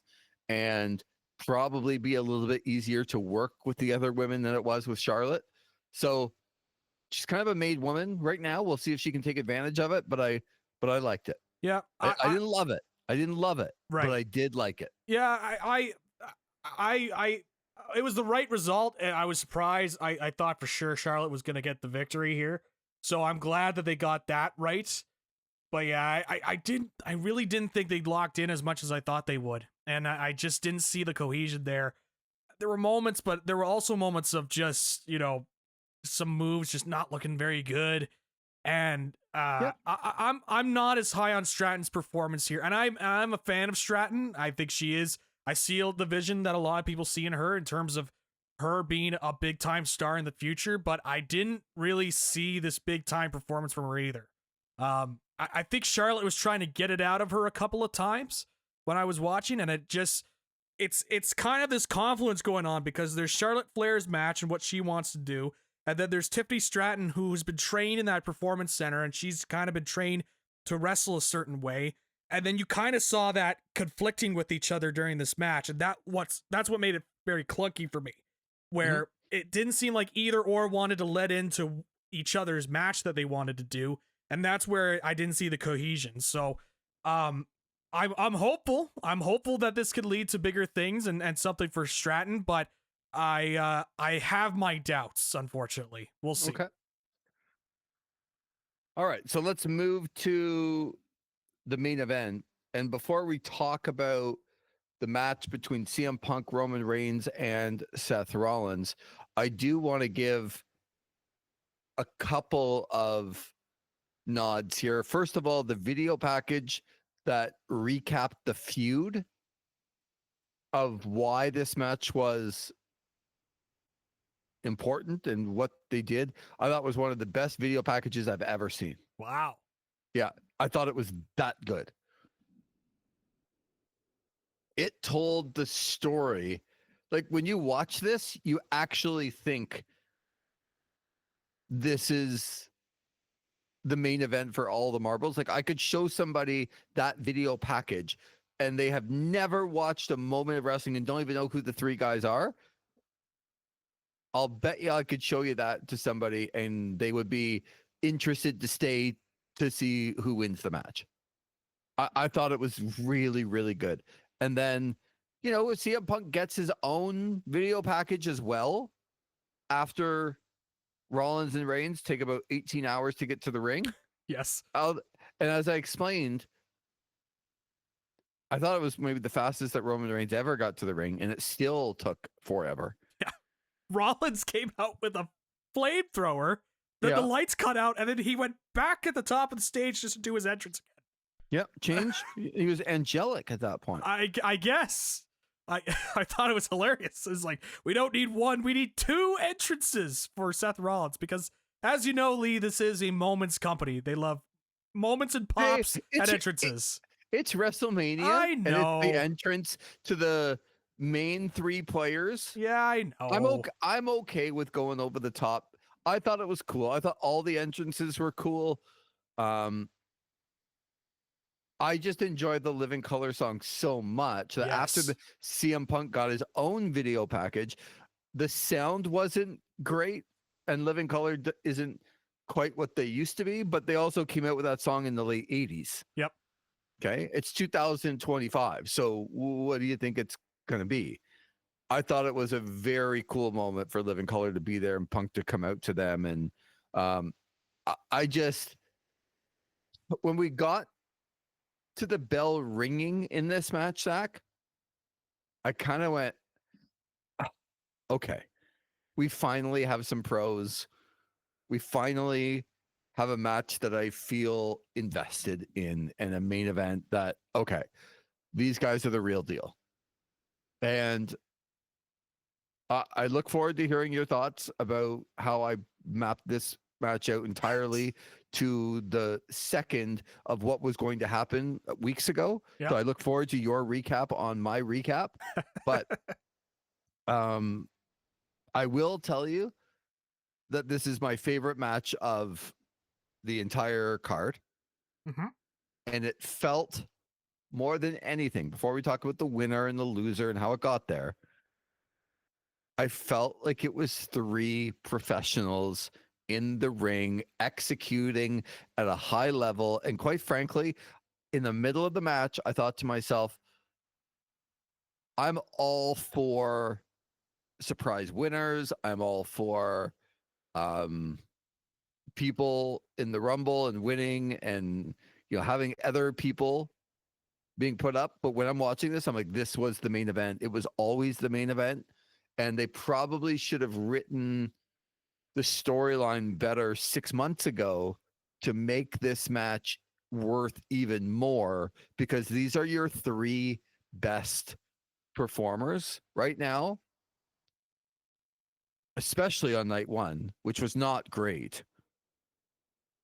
and probably be a little bit easier to work with the other women than it was with Charlotte. So she's kind of a made woman right now. We'll see if she can take advantage of it, but I liked it. Yeah. I didn't love it. I didn't love it, right. But I did like it. Yeah. It was the right result. And I was surprised. I thought for sure Charlotte was going to get the victory here. So I'm glad that they got that right. But yeah, I really didn't think they locked in as much as I thought they would. And I just didn't see the cohesion there. There were moments, but there were also moments of just, some moves just not looking very good. And I'm not as high on Stratton's performance here. And I'm a fan of Stratton. I think she is. I see the vision that a lot of people see in her in terms of her being a big time star in the future, but I didn't really see this big time performance from her either. I think Charlotte was trying to get it out of her a couple of times when I was watching, and it's kind of this confluence going on because there's Charlotte Flair's match and what she wants to do, and then there's Tiffany Stratton, who's been trained in that performance center, and she's kind of been trained to wrestle a certain way. And then you kind of saw that conflicting with each other during this match, and that's what made it very clunky for me, where it didn't seem like either or wanted to let into each other's match that they wanted to do, and that's where I didn't see the cohesion. So, I'm hopeful. I'm hopeful that this could lead to bigger things and something for Stratton, but I have my doubts. Unfortunately, we'll see. Okay. All right, so let's move to the main event. And before we talk about the match between CM Punk, Roman Reigns, and Seth Rollins, I do want to give a couple of nods here. First of all, the video package that recapped the feud of why this match was important and what they did, I thought was one of the best video packages I've ever seen. Wow. Yeah, I thought it was that good. It told the story. Like when you watch this, you actually think this is the main event for all the marbles. Like I could show somebody that video package and they have never watched a moment of wrestling and don't even know who the three guys are. I'll bet you I could show you that to somebody and they would be interested to stay to see who wins the match. I thought it was really, really good. And then, CM Punk gets his own video package as well after Rollins and Reigns take about 18 hours to get to the ring. Yes. And as I explained, I thought it was maybe the fastest that Roman Reigns ever got to the ring, and it still took forever. Yeah. Rollins came out with a flamethrower, then the lights cut out, and then he went back at the top of the stage just to do his entrance again. Yep, change. He was angelic at that point. I guess. I thought it was hilarious. It's like, we don't need one, we need two entrances for Seth Rollins because, as you know, Lee, this is a moments company. They love moments and pops and entrances. It's WrestleMania. I know. And it's the entrance to the main three players. Yeah, I know. I'm okay with going over the top. I thought it was cool. I thought all the entrances were cool. I just enjoyed the Living Color song so much that after the CM Punk got his own video package, the sound wasn't great, and Living Color isn't quite what they used to be, but they also came out with that song in the late 80s. Yep. Okay. It's 2025. So what do you think it's going to be? I thought it was a very cool moment for Living Color to be there and Punk to come out to them. And I just, when we got to the bell ringing in this match, Zach, I kind of went, okay, we finally have some pros. We finally have a match that I feel invested in, and a main event that, okay, these guys are the real deal. And I look forward to hearing your thoughts about how I mapped this match out entirely to the second of what was going to happen weeks ago. Yep. So I look forward to your recap on my recap. But I will tell you that this is my favorite match of the entire card. Mm-hmm. And it felt more than anything, before we talk about the winner and the loser and how it got there, I felt like it was three professionals in the ring executing at a high level. And quite frankly, in the middle of the match, I thought to myself, I'm all for surprise winners. I'm all for people in the Rumble and winning, and having other people being put up. But when I'm watching this, I'm like, this was the main event. It was always the main event. And they probably should have written the storyline better 6 months ago to make this match worth even more, because these are your three best performers right now, especially on night one, which was not great.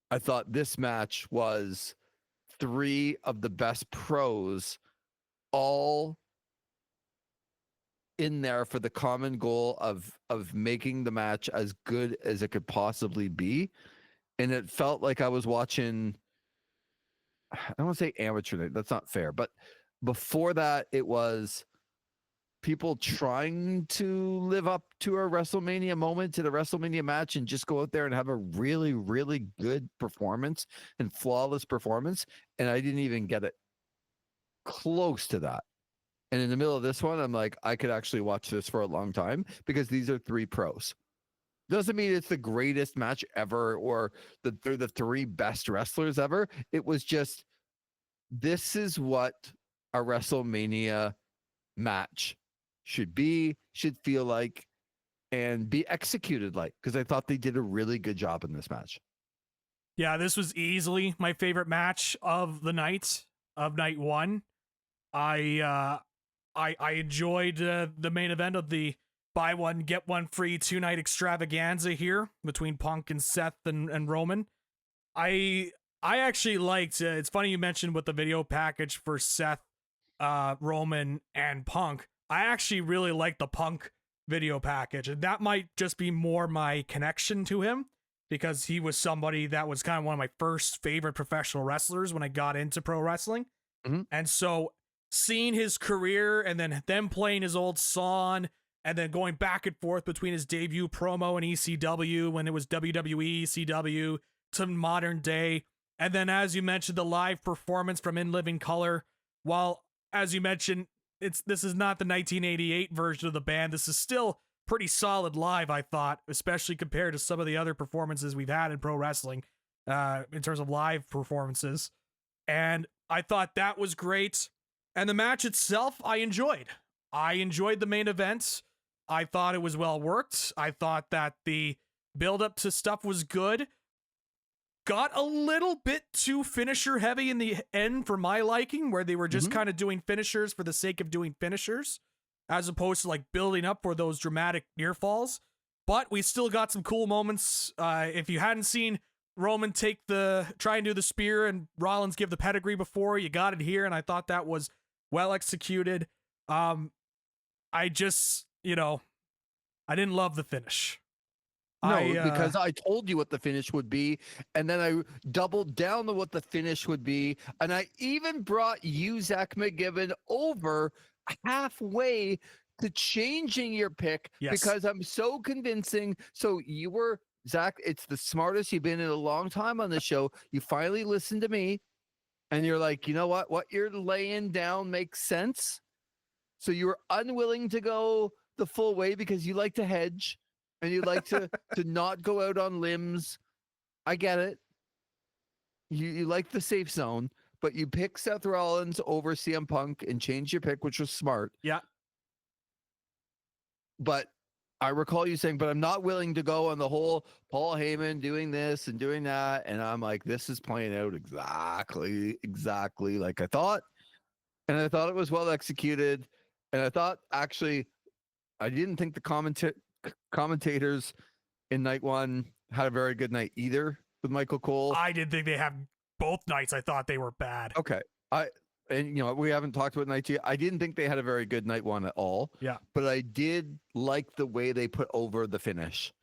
I thought this match was three of the best pros, all in there for the common goal of making the match as good as it could possibly be. And it felt like I was watching, I don't want to say amateur night, that's not fair, but before that, it was people trying to live up to a WrestleMania moment, to the WrestleMania match, and just go out there and have a really, really good performance and flawless performance. And I didn't even get it close to that. And in the middle of this one, I'm like, I could actually watch this for a long time, because these are three pros. Doesn't mean it's the greatest match ever or that they're the three best wrestlers ever. It was just, this is what a WrestleMania match should be, should feel like, and be executed like, because I thought they did a really good job in this match. Yeah, this was easily my favorite match of the night, of night one. I enjoyed the main event of the buy one, get one free 2-night extravaganza here between Punk and Seth and Roman. I actually liked, it's funny you mentioned with the video package for Seth, Roman, and Punk. I actually really liked the Punk video package, and that might just be more my connection to him, because he was somebody that was kind of one of my first favorite professional wrestlers when I got into pro wrestling. Mm-hmm. And so seeing his career and then them playing his old song and then going back and forth between his debut promo and ECW when it was WWE, ECW, to modern day. And then, as you mentioned, the live performance from In Living Color. While, as you mentioned, this is not the 1988 version of the band. This is still pretty solid live, I thought, especially compared to some of the other performances we've had in pro wrestling in terms of live performances. And I thought that was great. And the match itself, I enjoyed. I enjoyed the main event. I thought it was well worked. I thought that the build-up to stuff was good. Got a little bit too finisher heavy in the end for my liking, where they were just kind of doing finishers for the sake of doing finishers, as opposed to like building up for those dramatic near falls. But we still got some cool moments. If you hadn't seen Roman try and do the spear and Rollins give the pedigree before, you got it here, and I thought that was well executed. I just, I didn't love the finish. No, because I told you what the finish would be, and then I doubled down on what the finish would be, and I even brought you, Zach McGibbon, over halfway to changing your pick Yes. because I'm so convincing. So you were, Zach, it's the smartest you've been in a long time on the show. You finally listened to me and you're like, you know what you're laying down makes sense. So you were unwilling to go the full way because you like to hedge and you like to not go out on limbs. I get it. You like the safe zone, but you pick Seth Rollins over CM Punk and change your pick, which was smart. Yeah. But I recall you saying, but I'm not willing to go on the whole Paul Heyman doing this and doing that. And I'm like, this is playing out exactly like I thought. And I thought it was well executed. And I thought, actually, I didn't think the commentators in night one had a very good night either with Michael Cole. I didn't think they had both nights. I thought they were bad. Okay. We haven't talked about night two. I didn't think they had a very good night one at all. Yeah. But I did like the way they put over the finish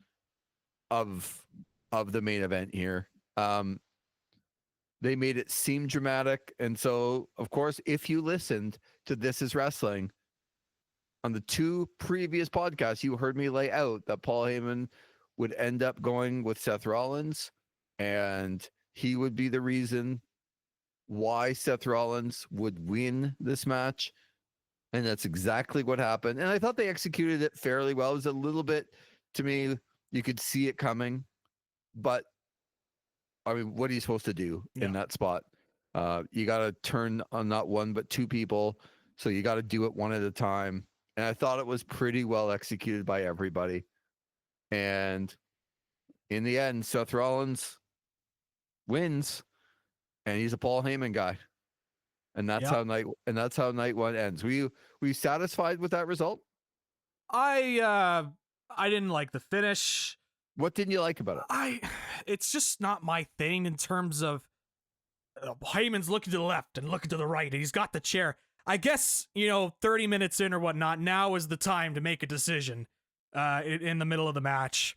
of the main event here. They made it seem dramatic. And so, of course, if you listened to This Is Wrestling on the 2 previous podcasts, you heard me lay out that Paul Heyman would end up going with Seth Rollins and he would be the reason why Seth Rollins would win this match. And that's exactly what happened. And I thought they executed it fairly well. It was a little bit, to me, you could see it coming. But, I mean, what are you supposed to do in that spot? You got to turn on not one, but 2 people. So you got to do it one at a time. And I thought it was pretty well executed by everybody. And in the end, Seth Rollins wins. And he's a Paul Heyman guy, and that's how night one ends. Were you satisfied with that result? I didn't like the finish. What didn't you like about it? It's just not my thing in terms of Heyman's looking to the left and looking to the right, and he's got the chair. I guess 30 minutes in or whatnot. Now is the time to make a decision in the middle of the match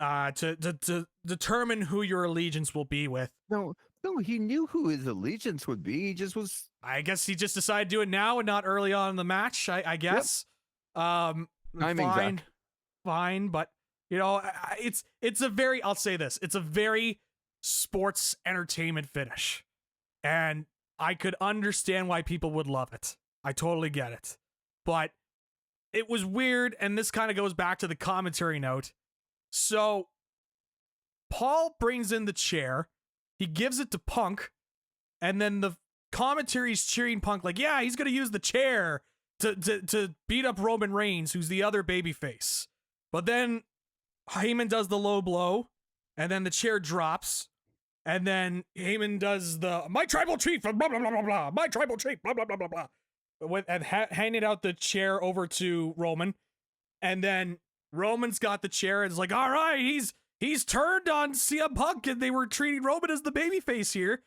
to determine who your allegiance will be with. No, he knew who his allegiance would be. He just was. I guess he just decided to do it now and not early on in the match. I guess. Yep. Fine, but it's a very. I'll say this: it's a very sports entertainment finish, and I could understand why people would love it. I totally get it, but it was weird, and this kind of goes back to the commentary note. So, Paul brings in the chair. He gives it to Punk, and then the commentary's cheering Punk like, yeah, he's going to use the chair to beat up Roman Reigns, who's the other babyface. But then Heyman does the low blow, and then the chair drops, and then Heyman does the, my tribal chief, blah, blah, blah, blah, blah, my tribal chief, blah, blah, blah, blah, blah, and handing out the chair over to Roman. And then Roman's got the chair and is like, all right, he's turned on CM Punk, and they were treating Roman as the babyface here.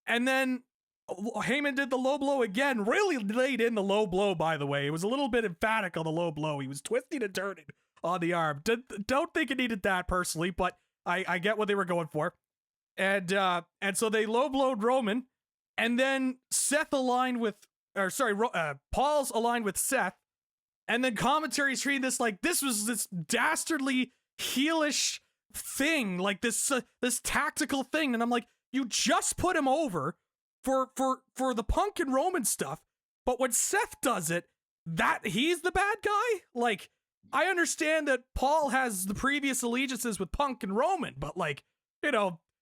And then Heyman did the low blow again, really laid in the low blow, by the way. It was a little bit emphatic on the low blow. He was twisting and turning on the arm. Don't think it needed that personally, but I get what they were going for. And so they low blowed Roman, and then Paul's aligned with Seth, and then commentary's treating this like this was this dastardly heelish thing, like this tactical thing. And I'm like, you just put him over for the Punk and Roman stuff, but when Seth does it, that he's the bad guy. Like, I understand that Paul has the previous allegiances with Punk and Roman, but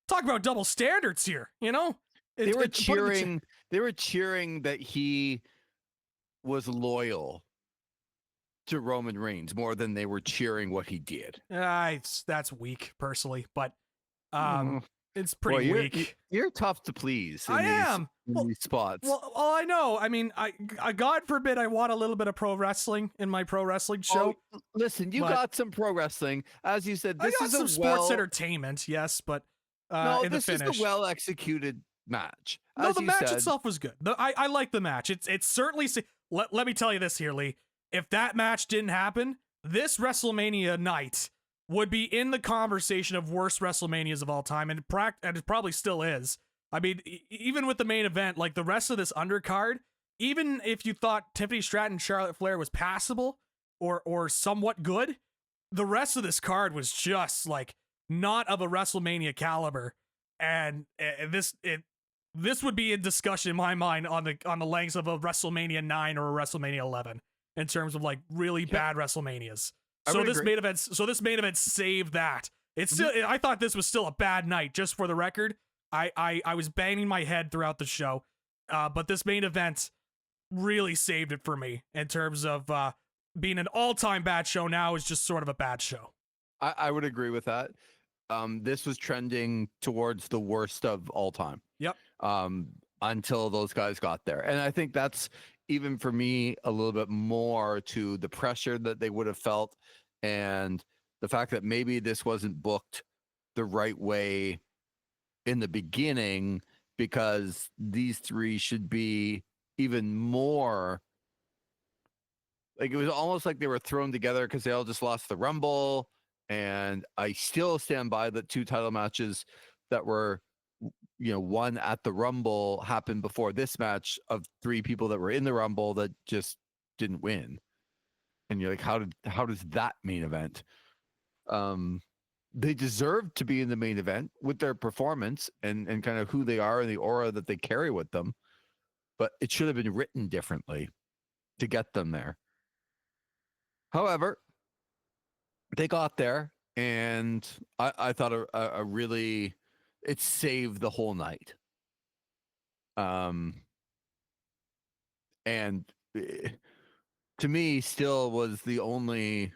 talk about double standards here. They were cheering that he was loyal to Roman Reigns more than they were cheering what he did. That's weak, personally, but it's pretty weak. You're tough to please. I am. In these spots. Well, I know. I mean, I God forbid I want a little bit of pro wrestling in my pro wrestling show. Oh, listen, you got some pro wrestling, as you said. This is some sports entertainment, yes, but this is a well executed match. No, the match itself was good. I like the match. It's certainly. Let me tell you this here, Lee. If that match didn't happen, this WrestleMania night would be in the conversation of worst WrestleManias of all time, and it probably still is. I mean, even with the main event, like the rest of this undercard, even if you thought Tiffany Stratton, Charlotte Flair was passable, or somewhat good. The rest of this card was just like not of a WrestleMania caliber, and this would be in discussion in my mind on the lengths of a WrestleMania 9 or a WrestleMania 11 in terms of like really bad WrestleManias. So this main event saved that. It's still I thought this was still a bad night, just for the record. I was banging my head throughout the show. But this main event really saved it for me in terms of being an all-time bad show. Now is just sort of a bad show. I would agree with that. This was trending towards the worst of all time. Yep. Until those guys got there. And I think that's even for me a little bit more to the pressure that they would have felt and the fact that maybe this wasn't booked the right way in the beginning, because these three should be even more like, it was almost like they were thrown together because they all just lost the Rumble. And I still stand by the 2 title matches that were, won at the Rumble happened before this match of 3 people that were in the Rumble that just didn't win. And you're like, how does that main event? They deserved to be in the main event with their performance and kind of who they are and the aura that they carry with them. But it should have been written differently to get them there. However, they got there, and I thought a really, it saved the whole night. And to me, still was the only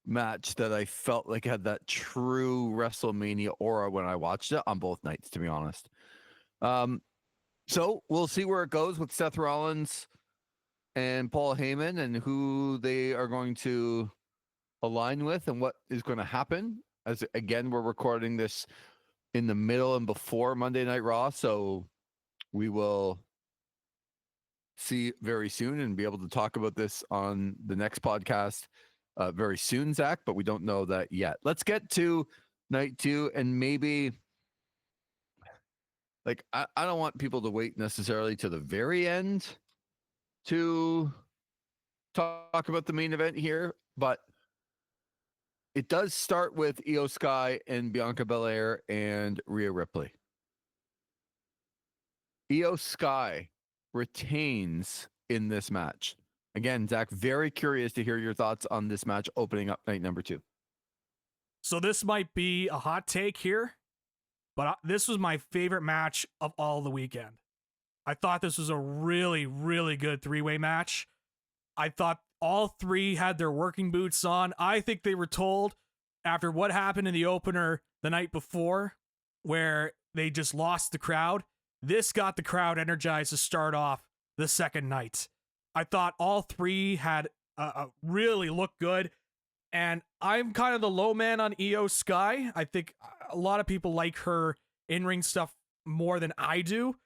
match that I felt like had that true WrestleMania aura when I watched it on both nights, to be honest. So we'll see where it goes with Seth Rollins and Paul Heyman and who they are going to align with and what is going to happen. As again, we're recording this in the middle and before Monday Night Raw, so we will see very soon and be able to talk about this on the next podcast very soon, Zach, but we don't know that yet. Let's get to night 2, and maybe like I don't want people to wait necessarily to the very end to talk about the main event here, but it does start with Io Sky and Bianca Belair and Rhea Ripley. Io Sky retains in this match. Again, Zach, very curious to hear your thoughts on this match opening up night number 2. So this might be a hot take here, but this was my favorite match of all the weekend. I thought this was a really, really good 3-way match. I thought all 3 had their working boots on. I think they were told after what happened in the opener the night before, where they just lost the crowd, this got the crowd energized to start off the second night. I thought all 3 had really looked good. And I'm kind of the low man on Io Sky. I think a lot of people like her in-ring stuff more than I do.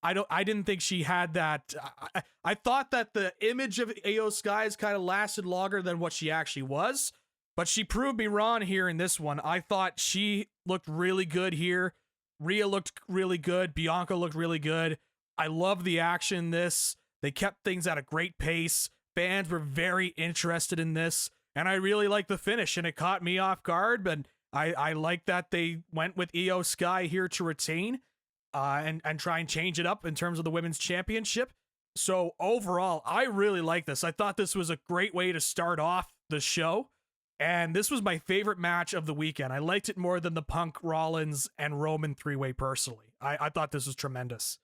I didn't think she had that. I thought that the image of Io Sky has kind of lasted longer than what she actually was, but she proved me wrong here in this one. I thought she looked really good here. Rhea looked really good. Bianca looked really good. I love the action in this. They kept things at a great pace. Fans were very interested in this, and I really liked the finish, and it caught me off guard, but I like that they went with Io Sky here to retain. And try and change it up in terms of the women's championship. So overall, I really like this. I thought this was a great way to start off the show. And this was my favorite match of the weekend. I liked it more than the Punk, Rollins, and Roman 3-way personally. I thought this was tremendous.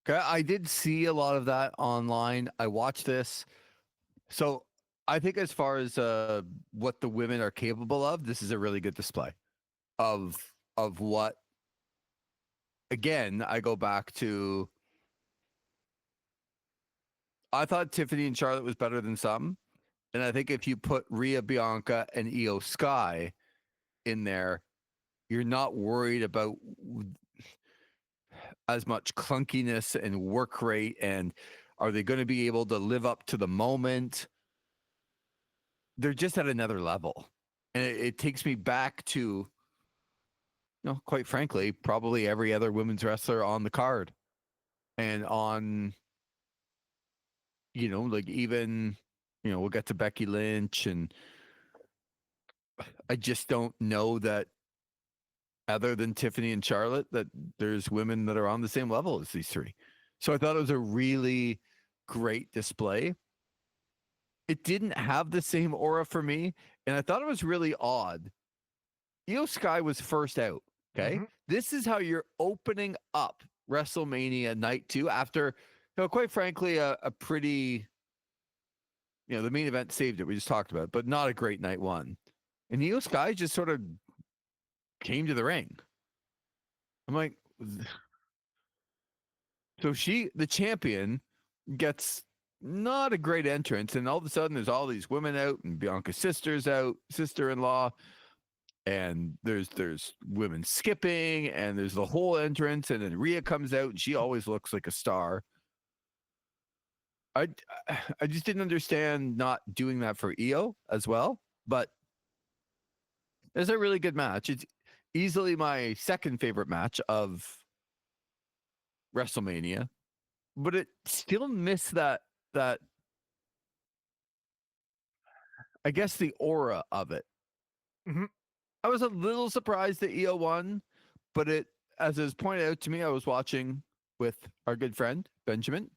Okay, I did see a lot of that online. I watched this. So I think as far as what the women are capable of, this is a really good display of what, again, I go back to, I thought Tiffany and Charlotte was better than some. And I think if you put Rhea, Bianca, and Io Sky in there, you're not worried about as much clunkiness and work rate. And are they going to be able to live up to the moment? They're just at another level. And it takes me back to, quite frankly, probably every other women's wrestler on the card and on like even, we'll get to Becky Lynch, and I just don't know that other than Tiffany and Charlotte, that there's women that are on the same level as these three. So I thought it was a really great display. It didn't have the same aura for me, and I thought it was really odd. Io Sky was first out. Okay. This is how you're opening up WrestleMania night 2 after, quite frankly, a pretty, the main event saved it. We just talked about it, but not a great night 1. And Io Sky just sort of came to the ring. I'm like, so the champion, gets not a great entrance, and all of a sudden there's all these women out, and Bianca's sister-in-law, and there's women skipping, and there's the whole entrance, and then Rhea comes out, and she always looks like a star. I just didn't understand not doing that for Io as well, but it's a really good match. It's easily my second favorite match of WrestleMania, but it still missed that I guess the aura of it. I was a little surprised that Io won, but as it was pointed out to me, I was watching with our good friend Benjamin,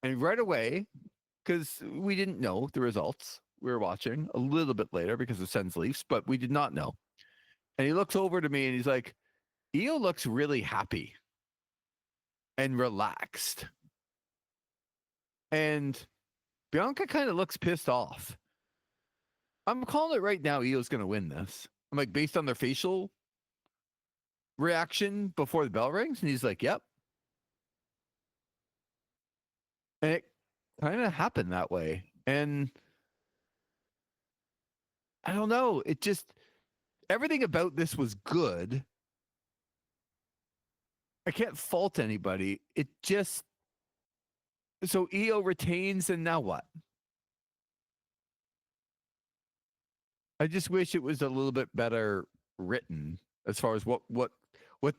and right away, because we didn't know the results, we were watching a little bit later because of Sens Leafs, but we did not know. And he looks over to me and he's like, Io looks really happy and relaxed. And Bianca kind of looks pissed off. I'm calling it right now. Io's going to win this. I'm like, based on their facial reaction before the bell rings. And he's like, yep. And it kind of happened that way. And I don't know. It just, everything about this was good. I can't fault anybody. It just, so Io retains, and now what? I just wish it was a little bit better written as far as what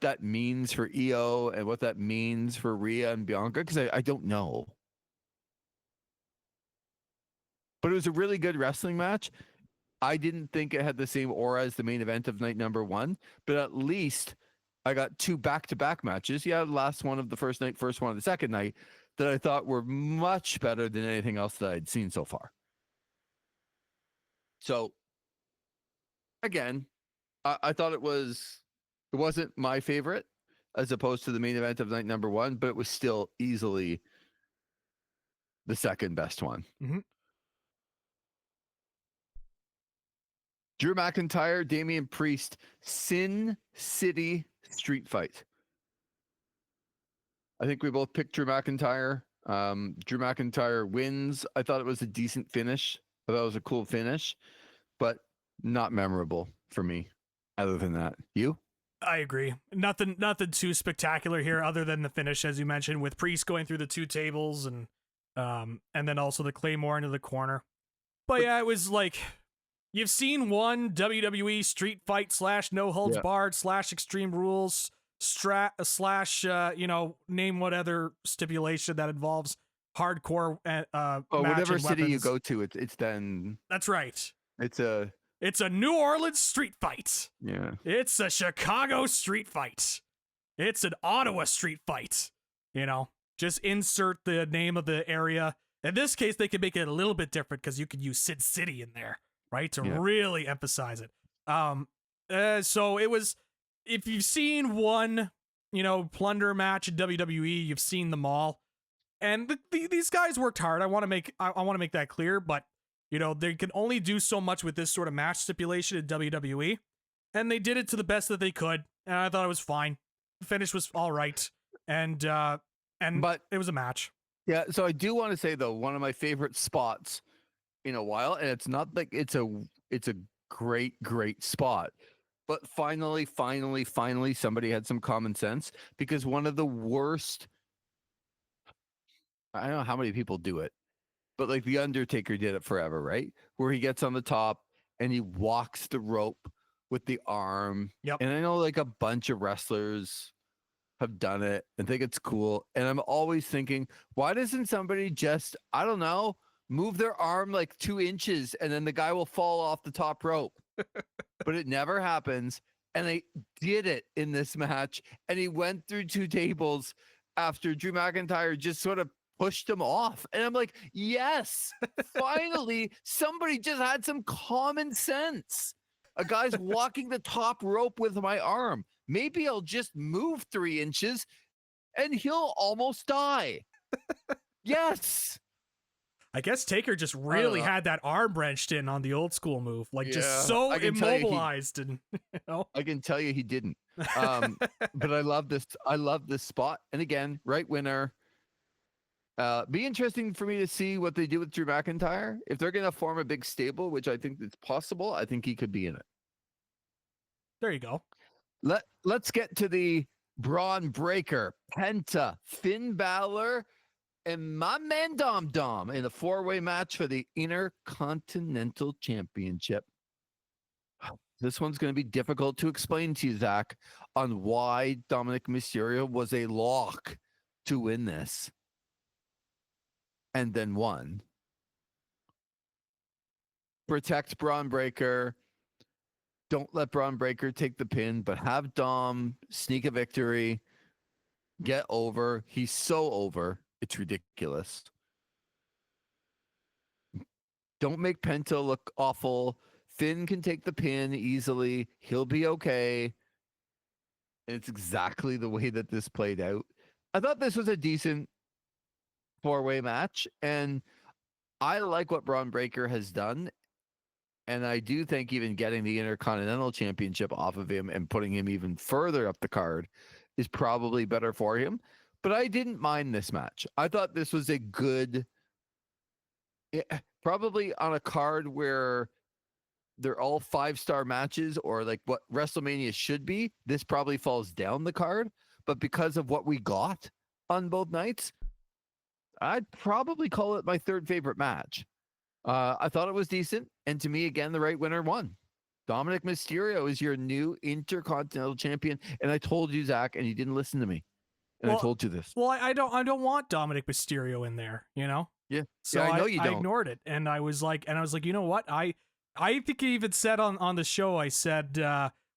that means for Io and what that means for Rhea and Bianca, because I don't know. But it was a really good wrestling match. I didn't think it had the same aura as the main event of night number 1, but at least I got 2 back-to-back matches. Yeah, the last one of the first night, first one of the second night, that I thought were much better than anything else that I'd seen so far. So, again, I thought it wasn't my favorite as opposed to the main event of night number 1, but it was still easily the second best one. Drew McIntyre, Damian Priest, Sin City street fight. I think we both picked Drew McIntyre. Drew McIntyre wins. I thought it was a decent finish. I thought it was a cool finish, but not memorable for me. Other than that, you? I agree. Nothing too spectacular here, other than the finish, as you mentioned, with Priest going through the 2 tables and then also the Claymore into the corner. But yeah, it was like, you've seen one WWE street fight / no holds barred / Extreme Rules / name what other stipulation that involves hardcore whatever city weapons. you go to, it's then. That's right. It's a New Orleans street fight. Yeah. It's a Chicago street fight. It's an Ottawa street fight. Just insert the name of the area. In this case, they can make it a little bit different because you could use Sin City in there, right? To really emphasize it. So it was, if you've seen one, plunder match in WWE, you've seen them all. And these guys worked hard. I want to make that clear, but they can only do so much with this sort of match stipulation in WWE, and they did it to the best that they could, and I thought it was fine. The finish was all right, but it was a match. Yeah, so I do want to say, though, one of my favorite spots in a while, and it's not like it's a great spot, but finally, somebody had some common sense, because one of the worst, I don't know how many people do it, but like The Undertaker did it forever, right? Where he gets on the top and he walks the rope with the arm. Yep. And I know like a bunch of wrestlers have done it and think it's cool. And I'm always thinking, why doesn't somebody just, I don't know, move their arm like 2 inches and then the guy will fall off the top rope? But it never happens. And they did it in this match. And he went through 2 tables after Drew McIntyre just sort of pushed him off. And I'm like, yes, finally, somebody just had some common sense. A guy's walking the top rope with my arm. Maybe I'll just move 3 inches and he'll almost die. Yes. I guess Taker just really had that arm wrenched in on the old school move, like just so immobilized, and I can tell you he didn't. But I love this. I love this spot. And again, right winner. Be interesting for me to see what they do with Drew McIntyre. If they're going to form a big stable, which I think is possible, I think he could be in it. There you go. Let's get to the Braun Breaker, Penta, Finn Balor, and my man Dom Dom in a 4-way match for the Intercontinental Championship. This one's going to be difficult to explain to you, Zach, on why Dominic Mysterio was a lock to win this and then won. Protect Braun Breaker. Don't let Braun Breaker take the pin, but have Dom sneak a victory. Get over. He's so over. It's ridiculous. Don't make Penta look awful. Finn can take the pin easily. He'll be okay. And it's exactly the way that this played out. I thought this was a decent 4-way match, and I like what Braun Breaker has done. And I do think even getting the Intercontinental Championship off of him and putting him even further up the card is probably better for him. But I didn't mind this match. I thought this was a good, probably on a card where they're all 5-star matches or like what WrestleMania should be. This probably falls down the card. But because of what we got on both nights, I'd probably call it my 3rd favorite match. I thought it was decent. And to me, again, the right winner won. Dominic Mysterio is your new Intercontinental Champion. And I told you, Zach, and you didn't listen to me. And I told you this. Well, I don't want Dominic Mysterio in there, you know? Yeah. So I know you don't. I ignored it. And I was like, you know what? I think I even said on the show, I said,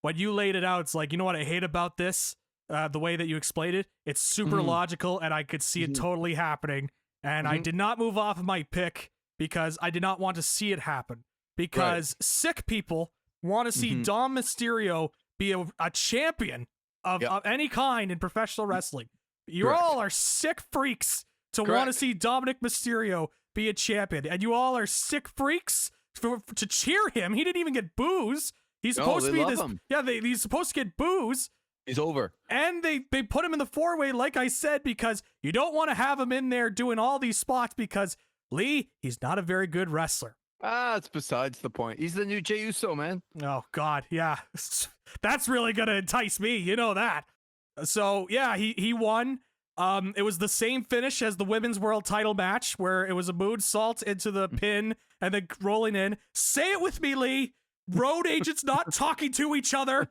when you laid it out, it's like, you know what I hate about this? The way that you explained it, it's super logical and I could see it totally happening. And I did not move off of my pick because I did not want to see it happen. Because sick people want to see Dom Mysterio be a champion of any kind in professional wrestling. You all are sick freaks to want to see Dominic Mysterio be a champion. And you all are sick freaks to cheer him. He didn't even get boos. He's supposed to be this. Him. Yeah, he's supposed to get boos. He's over. And they put him in the 4-way, like I said, because you don't want to have him in there doing all these spots because, Lee, he's not a very good wrestler. It's besides the point. He's the new Jey Uso, man. Oh, God, yeah. That's really going to entice me. You know that. So, yeah, he won. It was the same finish as the Women's World title match where it was a moonsault into the pin and then rolling in. Say it with me, Lee. Road agents not talking to each other.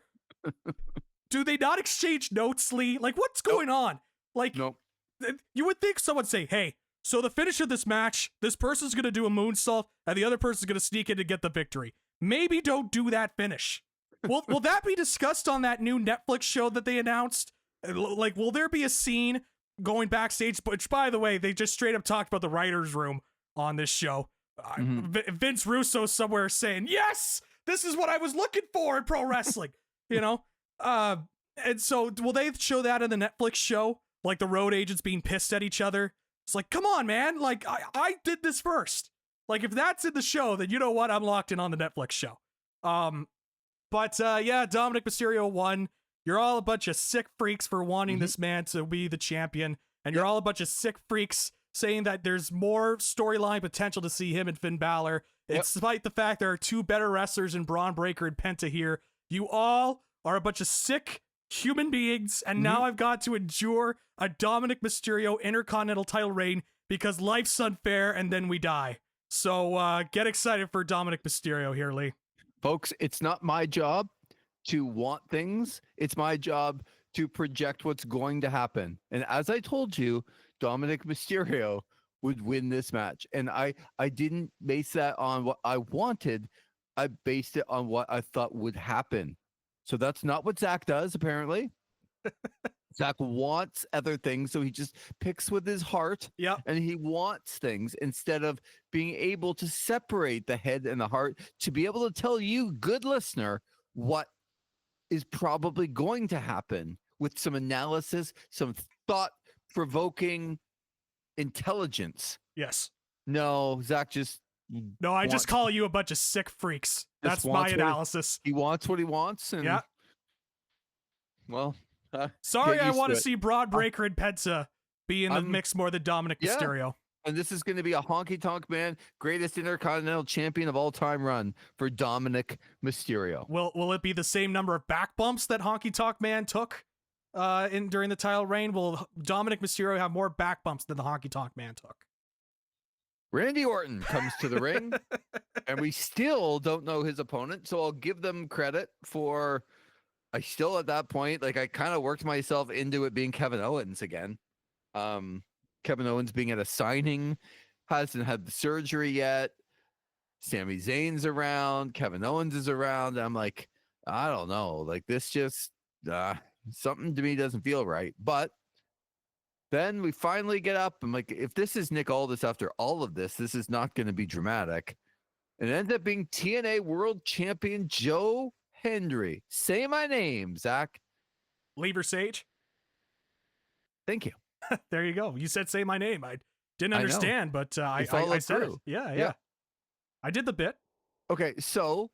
Do they not exchange notes, Lee? Like, what's going on? Like, you would think someone say, hey, so the finish of this match, this person's going to do a moonsault and the other person's going to sneak in to get the victory. Maybe don't do that finish. Will that be discussed on that new Netflix show that they announced? Like, will there be a scene going backstage? Which, by the way, they just straight up talked about the writer's room on this show. Vince Russo somewhere saying, yes, this is what I was looking for in pro wrestling, you know? And so will they show that in the Netflix show? Like the road agents being pissed at each other? It's like, come on, man. Like, I did this first. Like, if that's in the show, then you know what? I'm locked in on the Netflix show. But yeah, Dominic Mysterio won. You're all a bunch of sick freaks for wanting this man to be the champion. And you're all a bunch of sick freaks saying that there's more storyline potential to see him and Finn Balor. Despite the fact there are 2 better wrestlers in Braun Breaker and Penta here. You all are a bunch of sick human beings, and now I've got to endure a Dominic Mysterio Intercontinental title reign because life's unfair and then we die. So get excited for Dominic Mysterio here, Lee. Folks, it's not my job to want things. It's my job to project what's going to happen. And as I told you, Dominic Mysterio would win this match. And I didn't base that on what I wanted. I based it on what I thought would happen. So that's not what Zach does, apparently. Zach wants other things, so he just picks with his heart. Yep. And he wants things instead of being able to separate the head and the heart to be able to tell you, good listener, what is probably going to happen with some analysis, some thought-provoking intelligence. Yes. No, Zach just... No, I just call you a bunch of sick freaks. That's my analysis. He wants what he wants. And, yeah. Well... sorry, I want to see Braun Breaker and Penta be in the mix more than Dominic Mysterio. And this is going to be a honky tonk man, greatest intercontinental champion of all time run for Dominic Mysterio. Will it be the same number of back bumps that Honky Tonk Man took during the title reign? Will Dominic Mysterio have more back bumps than the Honky Tonk Man took? Randy Orton comes to the ring, and we still don't know his opponent, so I'll give them credit for... I still, at that point, like, I kind of worked myself into it being Kevin Owens again. Kevin Owens being at a signing, hasn't had the surgery yet. Sami Zayn's around, Kevin Owens is around. I'm like, I don't know. Like, this just, something to me doesn't feel right. But then we finally get up. I'm like, if this is Nick Aldis after all of this, this is not going to be dramatic. And it ends up being TNA World Champion Joe Hendry. Say my name, Zach. Lee Versage. Thank you. There you go. You said say my name. I didn't understand, but I said through. it. Yeah. I did the bit. Okay, so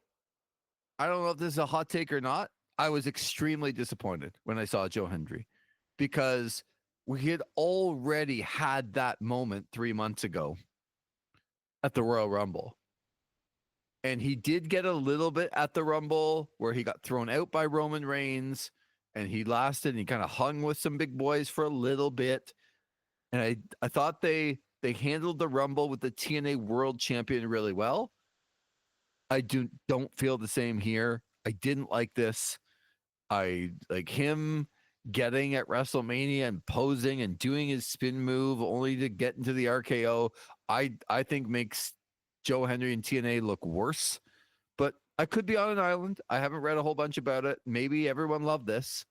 I don't know if this is a hot take or not. I was extremely disappointed when I saw Joe Hendry because we had already had that moment 3 months ago at the Royal Rumble. And he did get a little bit at the Rumble where he got thrown out by Roman Reigns and he lasted and he kind of hung with some big boys for a little bit. And I thought they handled the Rumble with the TNA World Champion really well. I don't feel the same here. I didn't like this. I like him getting at WrestleMania and posing and doing his spin move only to get into the RKO. I think makes Joe Hendry and TNA look worse, but I could be on an island. I haven't read a whole bunch about it. Maybe everyone loved this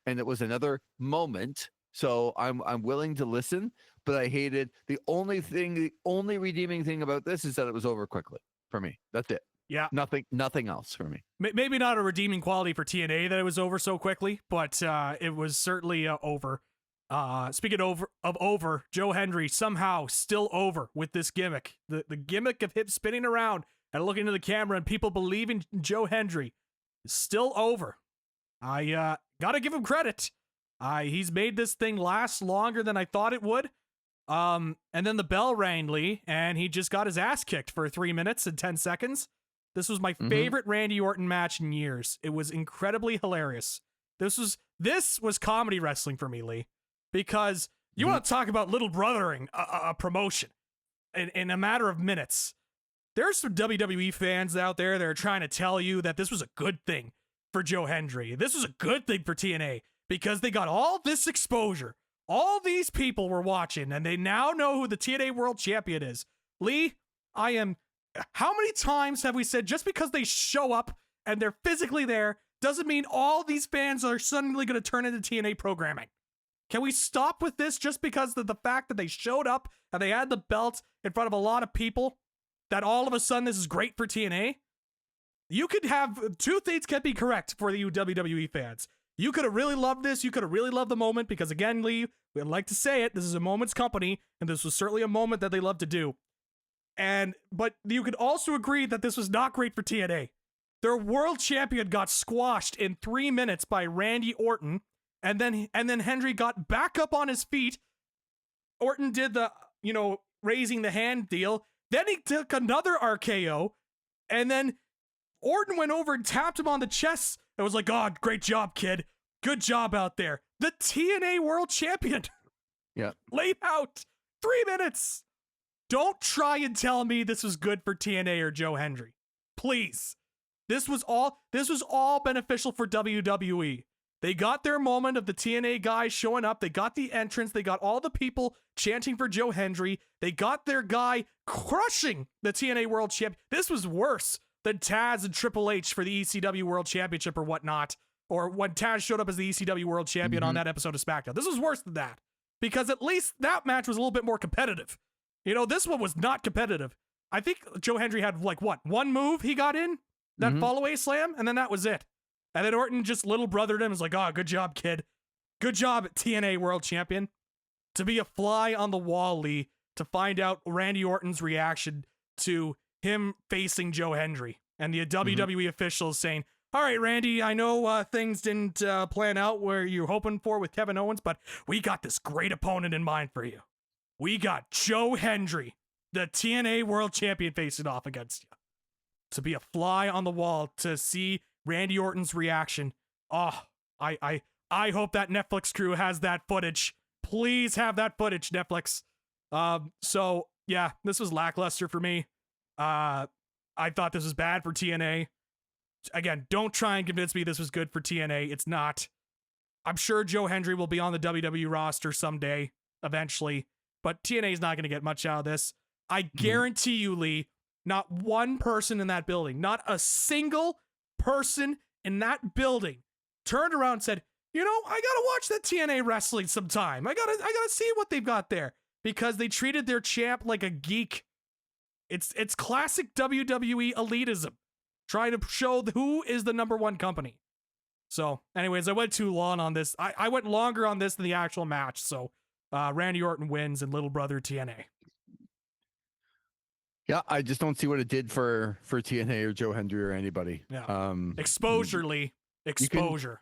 and it was another moment. So I'm willing to listen, but I hated the only redeeming thing about this is that it was over quickly for me. That's it. Yeah. Nothing else for me. Maybe not a redeeming quality for TNA that it was over so quickly, but it was certainly over. Speaking of over, Joe Hendry somehow still over with this gimmick. The gimmick of him spinning around and looking into the camera and people believing Joe Hendry is still over. I gotta give him credit. He's made this thing last longer than I thought it would. And then the bell rang, Lee, and he just got his ass kicked for 3 minutes and 10 seconds. This was my favorite Randy Orton match in years. It was incredibly hilarious. This was comedy wrestling for me, Lee. Because you want to talk about little brothering a promotion in a matter of minutes. There's some WWE fans out there that are trying to tell you that this was a good thing for Joe Hendry. This was a good thing for TNA because they got all this exposure. All these people were watching and they now know who the TNA World Champion is. Lee, how many times have we said just because they show up and they're physically there doesn't mean all these fans are suddenly going to turn into TNA programming? Can we stop with this just because of the fact that they showed up and they had the belt in front of a lot of people, that all of a sudden this is great for TNA? You could have two things can be correct for you WWE fans. You could have really loved this. You could have really loved the moment because, again, Lee, we'd like to say it. This is a moment's company, and this was certainly a moment that they love to do. But you could also agree that this was not great for TNA. Their world champion got squashed in 3 minutes by Randy Orton. And then Hendry got back up on his feet. Orton did the, raising the hand deal. Then he took another RKO. And then Orton went over and tapped him on the chest. It was like, oh, great job, kid. Good job out there. The TNA World Champion. Yeah. Laid out. 3 minutes. Don't try and tell me this was good for TNA or Joe Hendry. Please. This was all beneficial for WWE. They got their moment of the TNA guys showing up. They got the entrance. They got all the people chanting for Joe Hendry. They got their guy crushing the TNA World Champion. This was worse than Taz and Triple H for the ECW World Championship or whatnot, or when Taz showed up as the ECW World Champion on that episode of SmackDown. This was worse than that, because at least that match was a little bit more competitive. This one was not competitive. I think Joe Hendry had, one move he got in? That follow-away slam? And then that was it. And then Orton just little brothered him. Was like, oh, good job, kid. Good job, TNA World Champion. To be a fly on the wall, Lee, to find out Randy Orton's reaction to him facing Joe Hendry. And the WWE officials saying, all right, Randy, I know things didn't plan out where you're hoping for with Kevin Owens, but we got this great opponent in mind for you. We got Joe Hendry, the TNA World Champion, facing off against you. To be a fly on the wall, to see Randy Orton's reaction. Oh, I hope that Netflix crew has that footage. Please have that footage, Netflix. So yeah, this was lackluster for me. I thought this was bad for TNA. Again, don't try and convince me this was good for TNA. It's not. I'm sure Joe Hendry will be on the WWE roster someday, eventually, but TNA is not going to get much out of this. I guarantee you, Lee, not one person in that building, not a single person in that building turned around and said, I gotta watch that TNA wrestling sometime. I gotta see what they've got there, because they treated their champ like a geek. It's classic WWE elitism, trying to show who is the number one company. So anyways, I went too long on this. I went longer on this than the actual match. So Randy Orton wins and little brother TNA. Yeah, I just don't see what it did for TNA or Joe Hendry or anybody. Yeah. Exposure, Lee. Exposure.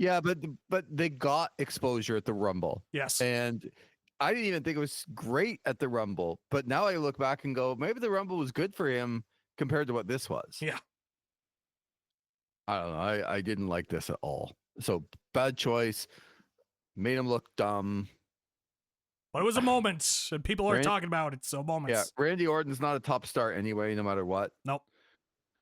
But they got exposure at the Rumble. Yes. And I didn't even think it was great at the Rumble, but now I look back and go, maybe the Rumble was good for him compared to what this was. Yeah. I don't know. I didn't like this at all. So bad choice. Made him look dumb. But it was a moment, and people are talking about it, so moments. Yeah, Randy Orton's not a top star anyway, no matter what. Nope.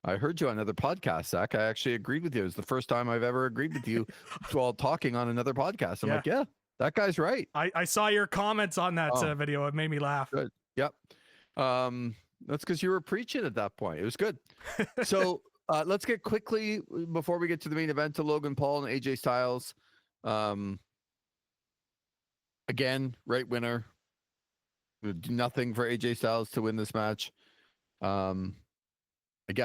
I heard you on another podcast, Zach. I actually agreed with you. It was the first time I've ever agreed with you while talking on another podcast. I'm like, yeah, that guy's right. I saw your comments on that video. It made me laugh. Good. Yep. That's because you were preaching at that point. It was good. So let's get quickly, before we get to the main event, to Logan Paul and AJ Styles. Again, right winner. Do nothing for AJ Styles to win this match. Again,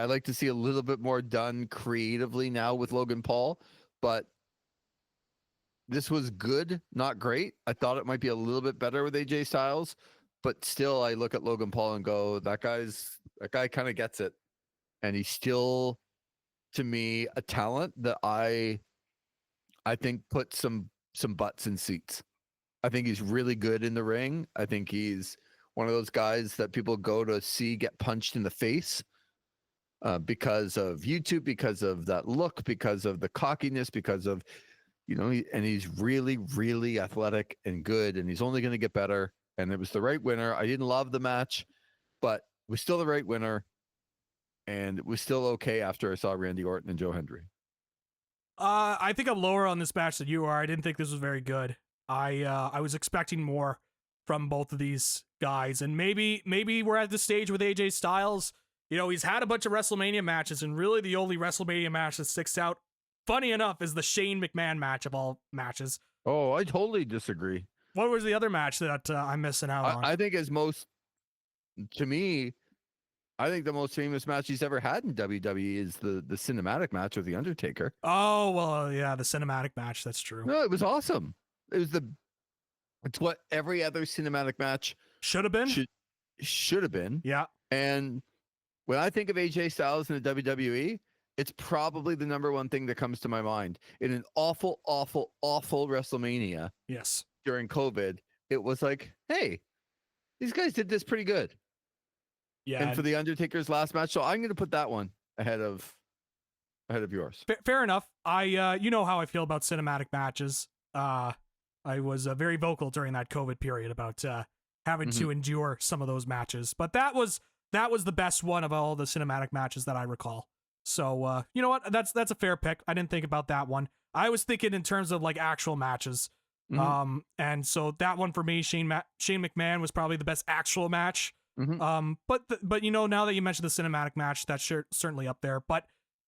I'd like to see a little bit more done creatively now with Logan Paul, but this was good, not great. I thought it might be a little bit better with AJ Styles, but still I look at Logan Paul and go, that guy kind of gets it. And he's still, to me, a talent that I think put some butts in seats. I think he's really good in the ring. I think he's one of those guys that people go to see get punched in the face because of YouTube, because of that look, because of the cockiness, because of, and he's really, really athletic and good, and he's only going to get better. And it was the right winner. I didn't love the match, but it was still the right winner. And it was still okay after I saw Randy Orton and Joe Hendry. I think I'm lower on this match than you are. I didn't think this was very good. I was expecting more from both of these guys, and maybe we're at the stage with AJ Styles. He's had a bunch of WrestleMania matches, and really the only WrestleMania match that sticks out, funny enough, is the Shane McMahon match of all matches. Oh, I totally disagree. What was the other match that I'm missing out on? I think to me, I think the most famous match he's ever had in WWE is the cinematic match with The Undertaker. Oh, well, yeah, the cinematic match. That's true. No, it was awesome. It's what every other cinematic match should have been. Should have been. Yeah. And when I think of AJ Styles in the WWE, it's probably the number one thing that comes to my mind. In an awful, awful, awful WrestleMania. Yes. During COVID, it was like, hey, these guys did this pretty good. Yeah. And for the Undertaker's last match, so I'm going to put that one ahead of yours. Fair enough. You know how I feel about cinematic matches. I was very vocal during that COVID period about having to endure some of those matches, but that was the best one of all the cinematic matches that I recall. So you know what? That's a fair pick. I didn't think about that one. I was thinking in terms of like actual matches. And so that one for me, Shane McMahon was probably the best actual match. But you know, now that you mentioned the cinematic match, that's certainly up there. But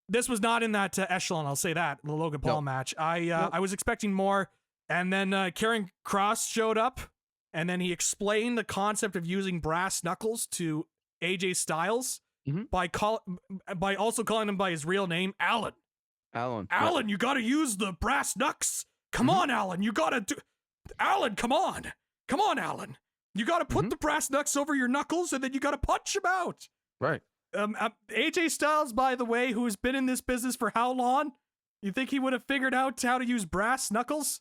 this was not in that echelon. I'll say that the Logan Paul match. I was expecting more, and then Karrion Kross showed up, and then he explained the concept of using brass knuckles to AJ Styles by also calling him by his real name, Alan. Alan, you got to use the brass knucks. Come on, Alan, you got to do. Alan, come on, Alan. You got to put the brass knucks over your knuckles, and then you got to punch him out. Right. AJ Styles, by the way, who has been in this business for how long? You think he would have figured out how to use brass knuckles?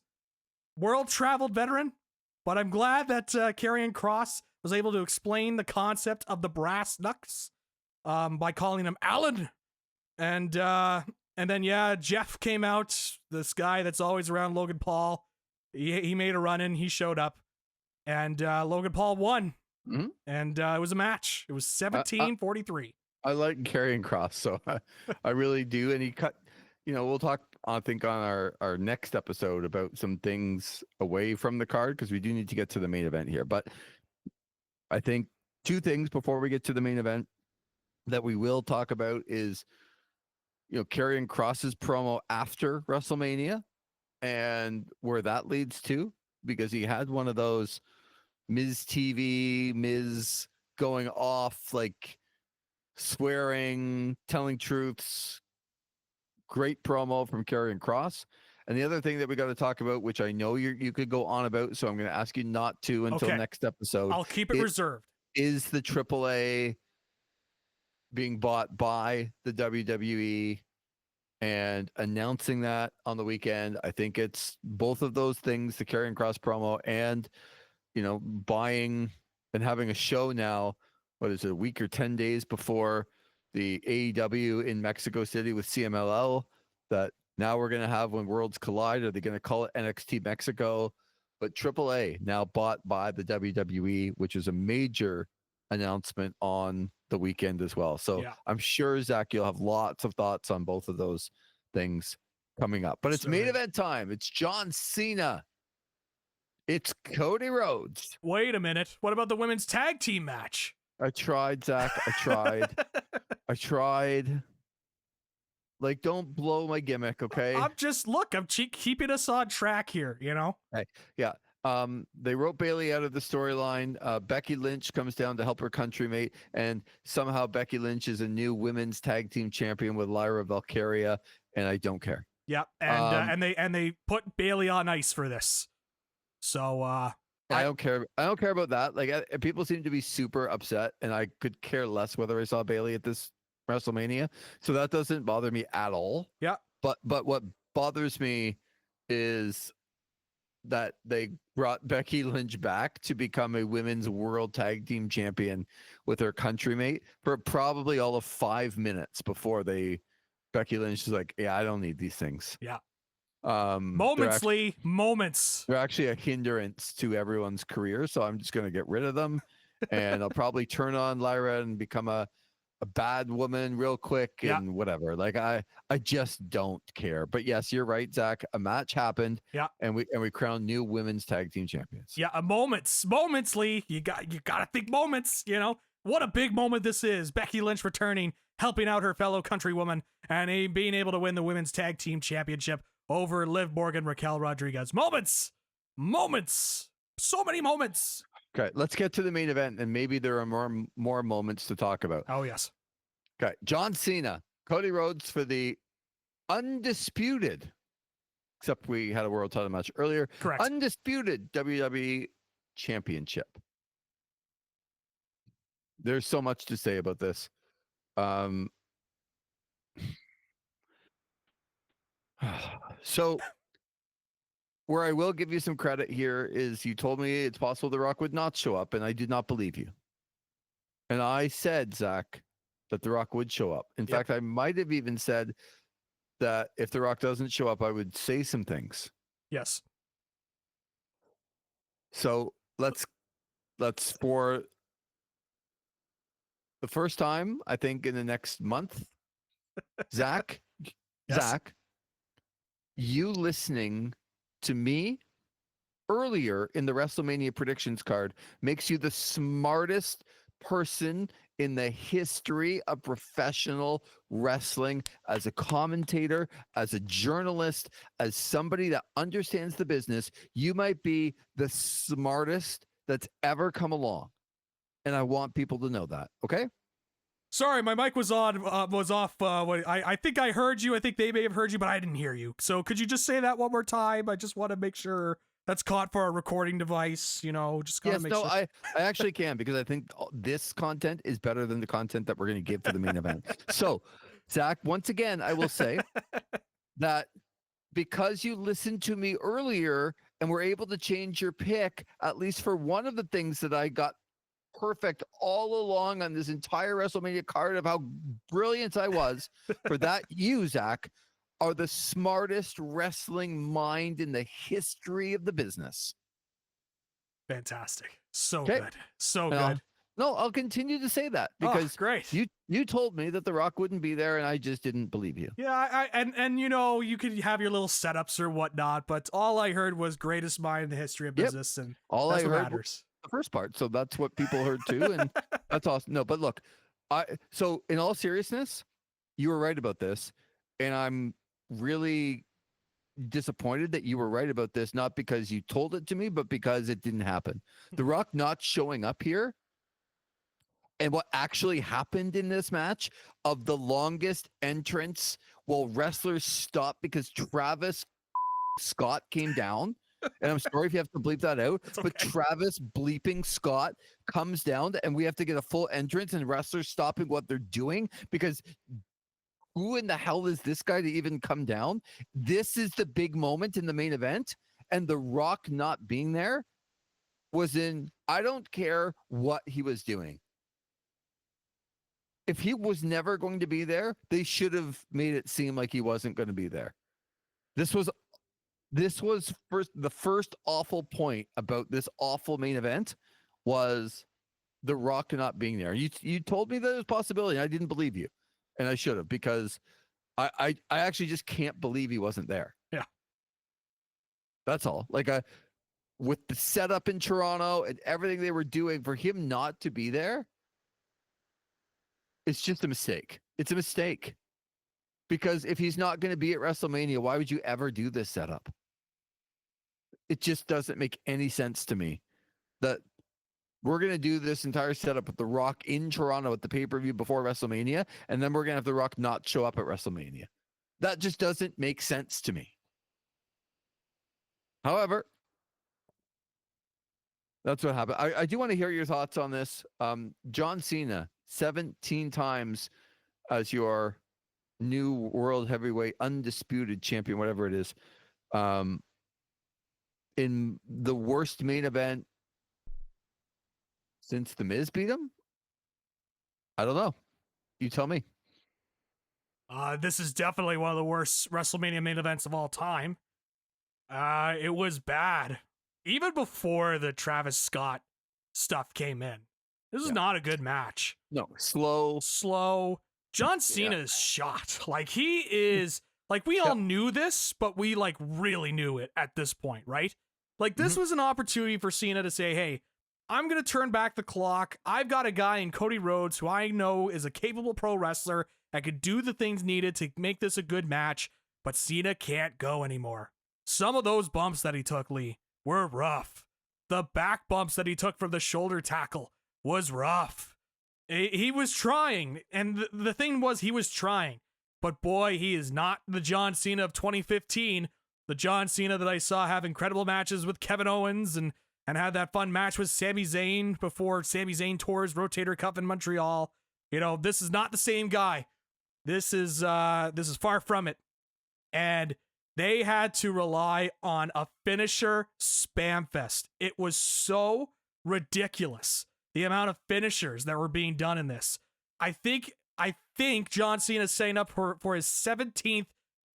World-traveled veteran. But I'm glad that Karrion Kross was able to explain the concept of the brass knucks by calling him Alan. And then, Jeff came out, this guy that's always around Logan Paul. He made a run-in. He showed up. And Logan Paul won. And it was a match. It was 17-43. I like Karrion Kross, so I really do. And he cut, we'll talk, I think, on our next episode about some things away from the card, because we do need to get to the main event here. But I think two things before we get to the main event that we will talk about is, Karrion Kross's promo after WrestleMania and where that leads to, because he had one of those Miz going off, like swearing, telling truths. Great promo from Karrion Kross. And the other thing that we got to talk about, which I know you could go on about, so I'm going to ask you not to until next episode. I'll keep it reserved. Is the AAA being bought by the WWE and announcing that on the weekend? I think it's both of those things, the Karrion Kross promo and, buying and having a show now, what is it, a week or 10 days before the AEW in Mexico City with CMLL, that now we're going to have when worlds collide. Are they going to call it NXT Mexico? But AAA now bought by the WWE, which is a major announcement on the weekend as well. So I'm sure, Zach, you'll have lots of thoughts on both of those things coming up. But it's main event time. It's John Cena. It's Cody Rhodes. Wait a minute. What about the women's tag team match? I tried, Zach. I tried. Like, don't blow my gimmick, okay? I'm keeping us on track here, Hey, yeah. They wrote Bayley out of the storyline. Becky Lynch comes down to help her countrymate, and somehow Becky Lynch is a new women's tag team champion with Lyra Valkyria, and I don't care. Yeah, and they put Bayley on ice for this. So I don't care. I don't care about that. Like, people seem to be super upset, and I could care less whether I saw Bayley at this WrestleMania. So that doesn't bother me at all. Yeah. But what bothers me is that they brought Becky Lynch back to become a women's world tag team champion with her countrymate for probably all of 5 minutes before Becky Lynch is like, yeah, I don't need these things. Yeah. Moments. They're actually a hindrance to everyone's career. So I'm just going to get rid of them, and I'll probably turn on Lyra and become a bad woman real quick and whatever. Like, I just don't care. But yes, you're right, Zach. A match happened. Yeah. And we crowned new women's tag team champions. Yeah. Moments, Lee. You got to think moments, what a big moment this is. Becky Lynch returning, helping out her fellow countrywoman, and being able to win the women's tag team championship over Liv Morgan, Raquel Rodriguez. Moments, so many moments. Okay, let's get to the main event, and maybe there are more moments to talk about. Oh, yes. Okay, John Cena, Cody Rhodes for the undisputed, except we had a world title match earlier. Correct. Undisputed WWE Championship. There's so much to say about this. So where I will give you some credit here is you told me it's possible The Rock would not show up, and I did not believe you. And I said, Zach, that The Rock would show up. In fact, I might have even said that if The Rock doesn't show up, I would say some things. Yes. So let's for the first time, I think in the next month, Zach, Yes. Zach, you listening to me earlier in the WrestleMania predictions card makes you the smartest person in the history of professional wrestling, as a commentator, as a journalist, as somebody that understands the business. You might be the smartest that's ever come along. And I want people to know that. Okay. Sorry, my mic was off. I think I heard you. I think they may have heard you, but I didn't hear you. So could you just say that one more time? I just want to make sure that's caught for our recording device. Just gotta make sure. I actually can, because I think this content is better than the content that we're going to give for the main event. So, Zach, once again, I will say that because you listened to me earlier and were able to change your pick, at least for one of the things that I got perfect all along on this entire WrestleMania card of how brilliant I was, for that, you, Zach, are the smartest wrestling mind in the history of the business. Fantastic. So good. So good. I'll continue to say that, because great. You told me that The Rock wouldn't be there, and I just didn't believe you. Yeah, and you could have your little setups or whatnot, but all I heard was greatest mind in the history of business, and all that's I what heard matters. The first part, so that's what people heard too, and that's awesome. No, but look, so in all seriousness, you were right about this, and I'm really disappointed that you were right about this, not because you told it to me, but because it didn't happen. The Rock not showing up here, and what actually happened in this match of the longest entrance while wrestlers stopped because Travis Scott came down. And I'm sorry if you have to bleep that out, okay. But Travis bleeping Scott comes down, and we have to get a full entrance, and wrestlers stopping what they're doing, because who in the hell is this guy to even come down? This is the big moment in the main event, and The Rock not being there I don't care what he was doing. If he was never going to be there, they should have made it seem like he wasn't going to be there. This was the first awful point about this awful main event was The Rock not being there. You told me that there's a possibility, and I didn't believe you, and I should have, because I actually just can't believe he wasn't there. Yeah, that's all. Like, with the setup in Toronto and everything they were doing, for him not to be there, it's just a mistake. It's a mistake. Because if he's not going to be at WrestleMania, why would you ever do this setup? It just doesn't make any sense to me that we're going to do this entire setup with The Rock in Toronto at the pay-per-view before WrestleMania, and then we're going to have The Rock not show up at WrestleMania. That just doesn't make sense to me. However, that's what happened. I do want to hear your thoughts on this. John Cena, 17 times as your new world heavyweight undisputed champion, whatever it is, in the worst main event since The Miz beat him? I don't know. You tell me. This is definitely one of the worst WrestleMania main events of all time. It was bad. Even before the Travis Scott stuff came in. This is not a good match. No, slow. John Cena is shot. Like, he is, like, we all knew this, but we, like, really knew it at this point, right? Like, this was an opportunity for Cena to say, hey, I'm going to turn back the clock. I've got a guy in Cody Rhodes who I know is a capable pro wrestler that could do the things needed to make this a good match, but Cena can't go anymore. Some of those bumps that he took, Lee, were rough. The back bumps that he took from the shoulder tackle was rough. He was trying, and the thing was, he was trying. But boy, he is not the John Cena of 2015, the John Cena that I saw have incredible matches with Kevin Owens and had that fun match with Sami Zayn before Sami Zayn tore his rotator cuff in Montreal. You know, this is not the same guy. This is far from it. And they had to rely on a finisher spam fest. It was so ridiculous, the amount of finishers that were being done in this. I think John Cena's setting up for his 17th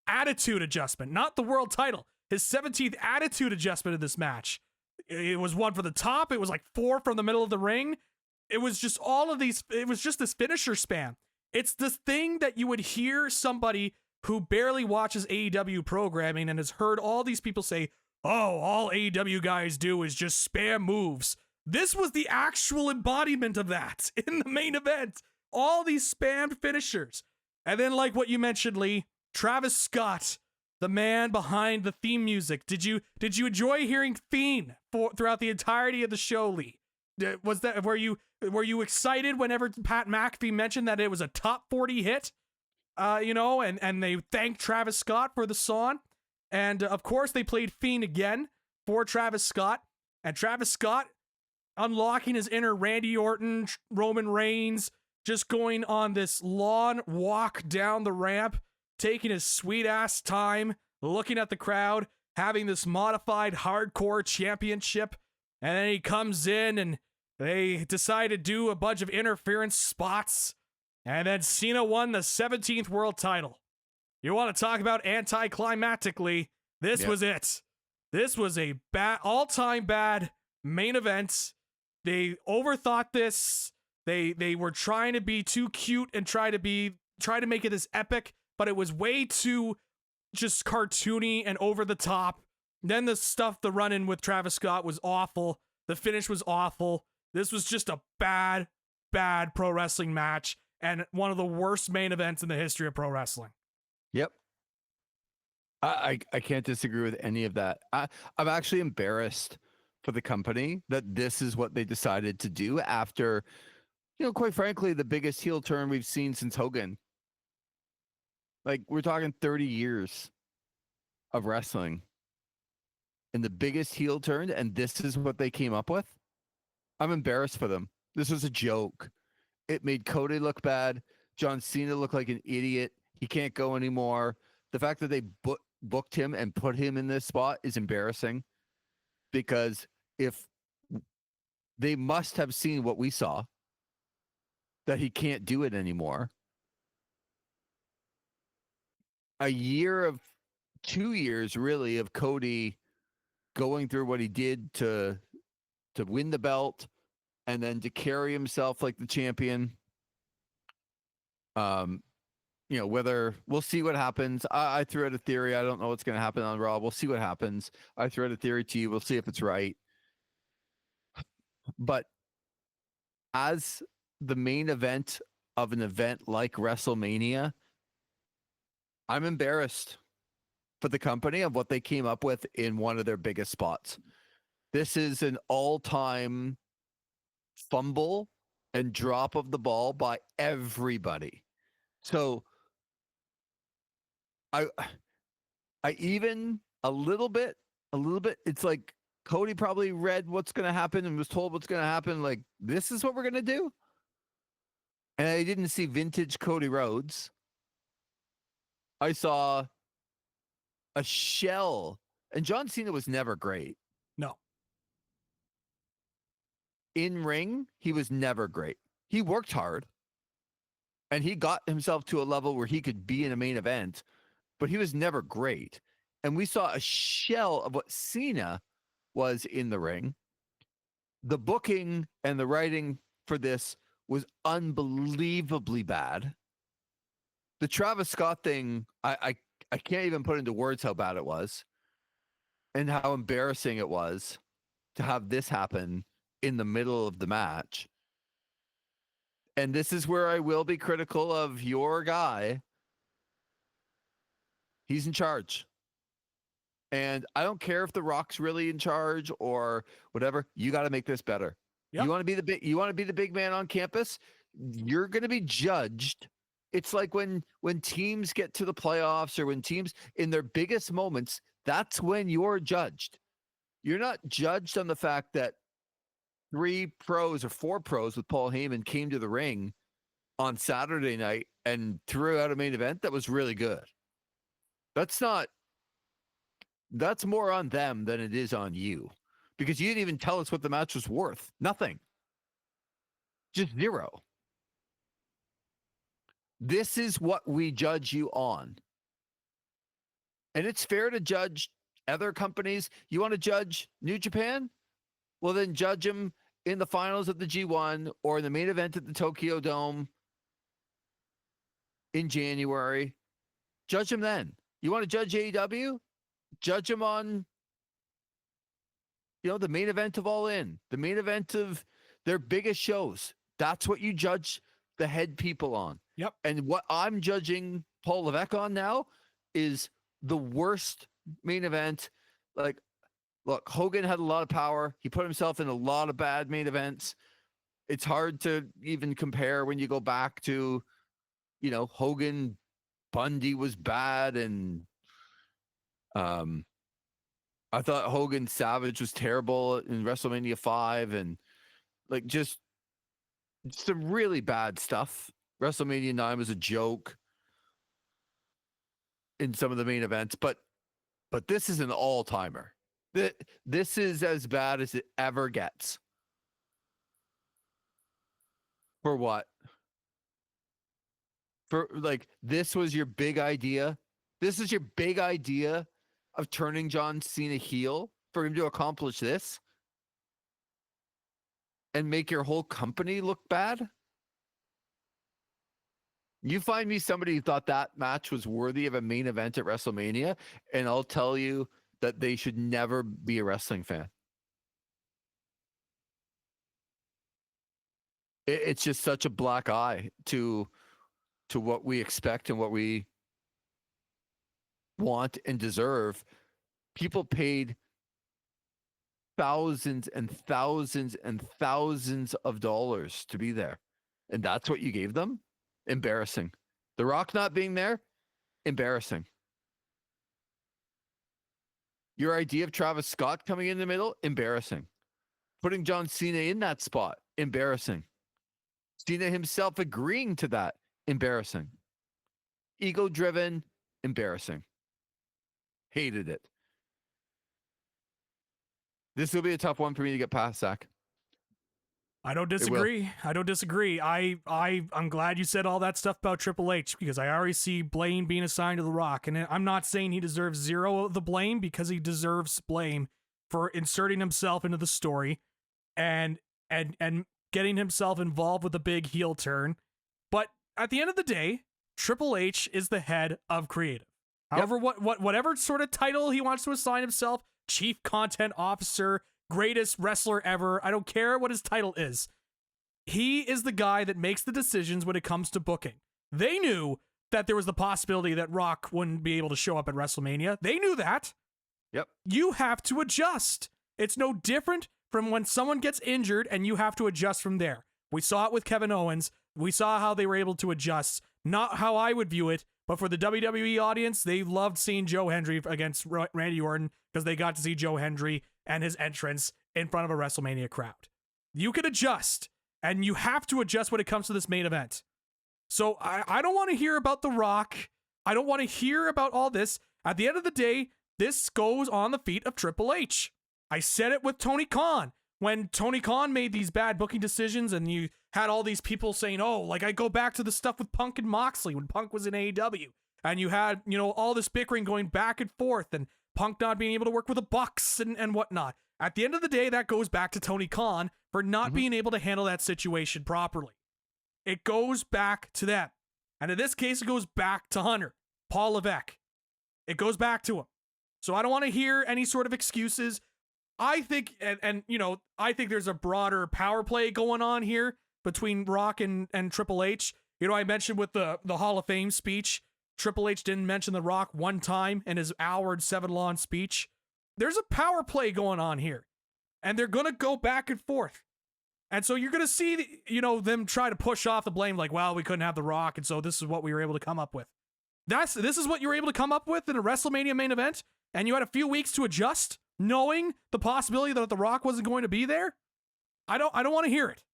attitude adjustment, not the world title. His 17th attitude adjustment in this match. It was one for the top. It was like 4 from the middle of the ring. It was just all of these. It was just this finisher spam. It's this thing that you would hear somebody who barely watches AEW programming and has heard all these people say, oh, all AEW guys do is just spam moves. This was the actual embodiment of that in the main event. All these spammed finishers. And then, like what you mentioned, Lee, Travis Scott, the man behind the theme music. Did you enjoy hearing Fiend throughout the entirety of the show, Lee? Were you excited whenever Pat McAfee mentioned that it was a top 40 hit? And they thanked Travis Scott for the song. And of course, they played Fiend again for Travis Scott. And Travis Scott unlocking his inner Randy Orton, Roman Reigns, just going on this long walk down the ramp, taking his sweet ass time, looking at the crowd, having this modified hardcore championship. And then he comes in and they decide to do a bunch of interference spots. And then Cena won the 17th world title. You want to talk about anticlimactically? This was it. This was a all-time bad main event. They overthought this. They were trying to be too cute and try to make it this epic, but it was way too just cartoony and over the top. Then the run-in with Travis Scott was awful. The finish was awful. This was just a bad pro wrestling match and one of the worst main events in the history of pro wrestling. Yep. I can't disagree with any of that. I'm actually embarrassed for the company that this is what they decided to do after, quite frankly, the biggest heel turn we've seen since Hogan. Like, we're talking 30 years of wrestling. And the biggest heel turn, and this is what they came up with? I'm embarrassed for them. This was a joke. It made Cody look bad. John Cena look like an idiot. He can't go anymore. The fact that they booked him and put him in this spot is embarrassing, because if they must have seen what we saw, that he can't do it anymore. A year of 2 years, really, of Cody going through what he did to win the belt and then to carry himself like the champion. Whether we'll see what happens. I threw out a theory. I don't know what's going to happen on Raw. We'll see what happens. I threw out a theory to you. We'll see if it's right. But as the main event of an event like WrestleMania, I'm embarrassed for the company of what they came up with in one of their biggest spots. This is an all-time fumble and drop of the ball by everybody. So I even a little bit, it's like Cody probably read what's going to happen and was told what's going to happen. Like, this is what we're going to do. And I didn't see vintage Cody Rhodes. I saw a shell, and John Cena was never great. No. In ring, he was never great. He worked hard. And he got himself to a level where he could be in a main event, but he was never great. And we saw a shell of what Cena was in the ring. The booking and the writing for this was unbelievably bad. The Travis Scott thing, I can't even put into words how bad it was and how embarrassing it was to have this happen in the middle of the match. And this is where I will be critical of your guy. He's in charge. And I don't care if The Rock's really in charge or whatever. You got to make this better. Yep. You want to be the big man on campus? You're going to be judged. It's like when teams get to the playoffs or when teams in their biggest moments, that's when you're judged. You're not judged on the fact that 3 pros or 4 pros with Paul Heyman came to the ring on Saturday night and threw out a main event that was really good. That's more on them than it is on you, because you didn't even tell us what the match was worth. Nothing. Just 0. This is what we judge you on. And it's fair to judge other companies. You want to judge New Japan? Well, then judge them in the finals of the G1 or in the main event at the Tokyo Dome in January. Judge them then. You want to judge AEW? Judge them on, the main event of All In, the main event of their biggest shows. That's what you judge the head people on. Yep. And what I'm judging Paul Levesque on now is the worst main event. Like, look, Hogan had a lot of power. He put himself in a lot of bad main events. It's hard to even compare when you go back to, Hogan, Bundy was bad. And I thought Hogan Savage was terrible in WrestleMania 5. And like, just some really bad stuff. WrestleMania 9 was a joke in some of the main events, but this is an all-timer. This is as bad as it ever gets. For what? For like, this was your big idea? This is your big idea of turning John Cena heel for him to accomplish this? And make your whole company look bad? You find me somebody who thought that match was worthy of a main event at WrestleMania, and I'll tell you that they should never be a wrestling fan. It's just such a black eye to what we expect and what we want and deserve. People paid thousands and thousands and thousands of dollars to be there. And that's what you gave them? Embarrassing. The Rock not being there? Embarrassing. Your idea of Travis Scott coming in the middle? Embarrassing. Putting John Cena in that spot? Embarrassing. Cena himself agreeing to that? Embarrassing. Ego-driven? Embarrassing. Hated it. This will be a tough one for me to get past, Zach. I don't disagree. I'm glad you said all that stuff about Triple H, because I already see blame being assigned to The Rock. And I'm not saying he deserves zero of the blame, because he deserves blame for inserting himself into the story and getting himself involved with a big heel turn. But at the end of the day, Triple H is the head of creative. However, whatever sort of title he wants to assign himself, Chief Content Officer, greatest wrestler ever, I don't care what his title is. He is the guy that makes the decisions when it comes to booking. They knew that there was the possibility that Rock wouldn't be able to show up at WrestleMania. They knew that. Yep. You have to adjust. It's no different from when someone gets injured and you have to adjust from there. We saw it with Kevin Owens. We saw how they were able to adjust. Not how I would view it, but for the WWE audience, they loved seeing Joe Hendry against Randy Orton because they got to see Joe Hendry and his entrance in front of a WrestleMania crowd. You can adjust, and you have to adjust when it comes to this main event. So I don't want to hear about The Rock. I don't want to hear about all this. At the end of the day, this goes on the feet of Triple H. I said it with Tony Khan. When Tony Khan made these bad booking decisions and you had all these people saying, oh, like I go back to the stuff with Punk and Moxley when Punk was in AEW. And you had, all this bickering going back and forth and Punk not being able to work with the Bucks and whatnot. At the end of the day, that goes back to Tony Khan for not being able to handle that situation properly. It goes back to them. And in this case, it goes back to Hunter, Paul Levesque. It goes back to him. So I don't want to hear any sort of excuses. I think, I think there's a broader power play going on here between Rock and Triple H. I mentioned with the Hall of Fame speech, Triple H didn't mention The Rock one time in his hour and 7-long speech. There's a power play going on here, and they're going to go back and forth. And so you're going to see, them try to push off the blame like, well, we couldn't have The Rock, and so this is what we were able to come up with. This is what you were able to come up with in a WrestleMania main event, and you had a few weeks to adjust, knowing the possibility that The Rock wasn't going to be there? I don't want to hear it.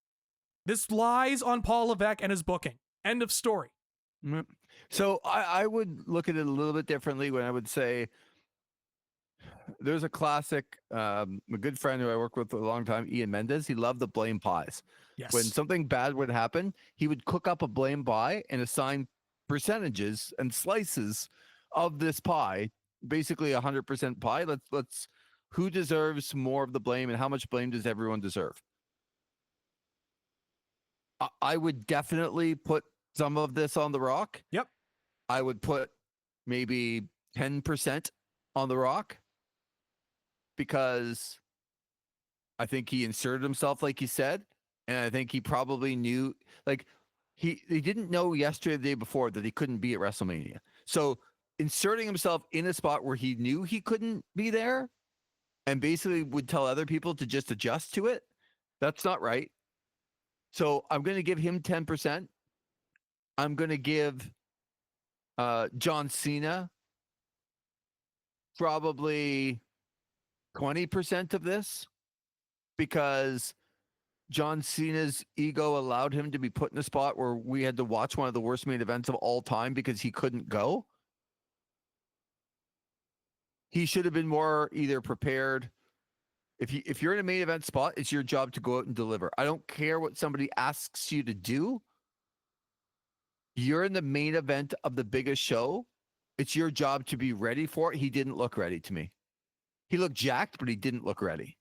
This lies on Paul Levesque and his booking. End of story. So I would look at it a little bit differently when I would say there's a classic, a good friend who I worked with for a long time, Ian Mendez. He loved the blame pies. Yes. When something bad would happen, he would cook up a blame pie and assign percentages and slices of this pie, basically 100% pie. Let's who deserves more of the blame and how much blame does everyone deserve? I would definitely put some of this on The Rock. Yep. I would put maybe 10% on The Rock, because I think he inserted himself, like you said, and I think he probably knew, like, he didn't know yesterday, the day before, that he couldn't be at WrestleMania. So inserting himself in a spot where he knew he couldn't be there and basically would tell other people to just adjust to it, that's not right. So I'm going to give him 10%. I'm going to give John Cena probably 20% of this, because John Cena's ego allowed him to be put in a spot where we had to watch one of the worst main events of all time because he couldn't go. He should have been more either prepared. If you're in a main event spot, it's your job to go out and deliver. I don't care what somebody asks you to do. You're in the main event of the biggest show. It's your job to be ready for it. He didn't look ready to me. He looked jacked, but he didn't look ready.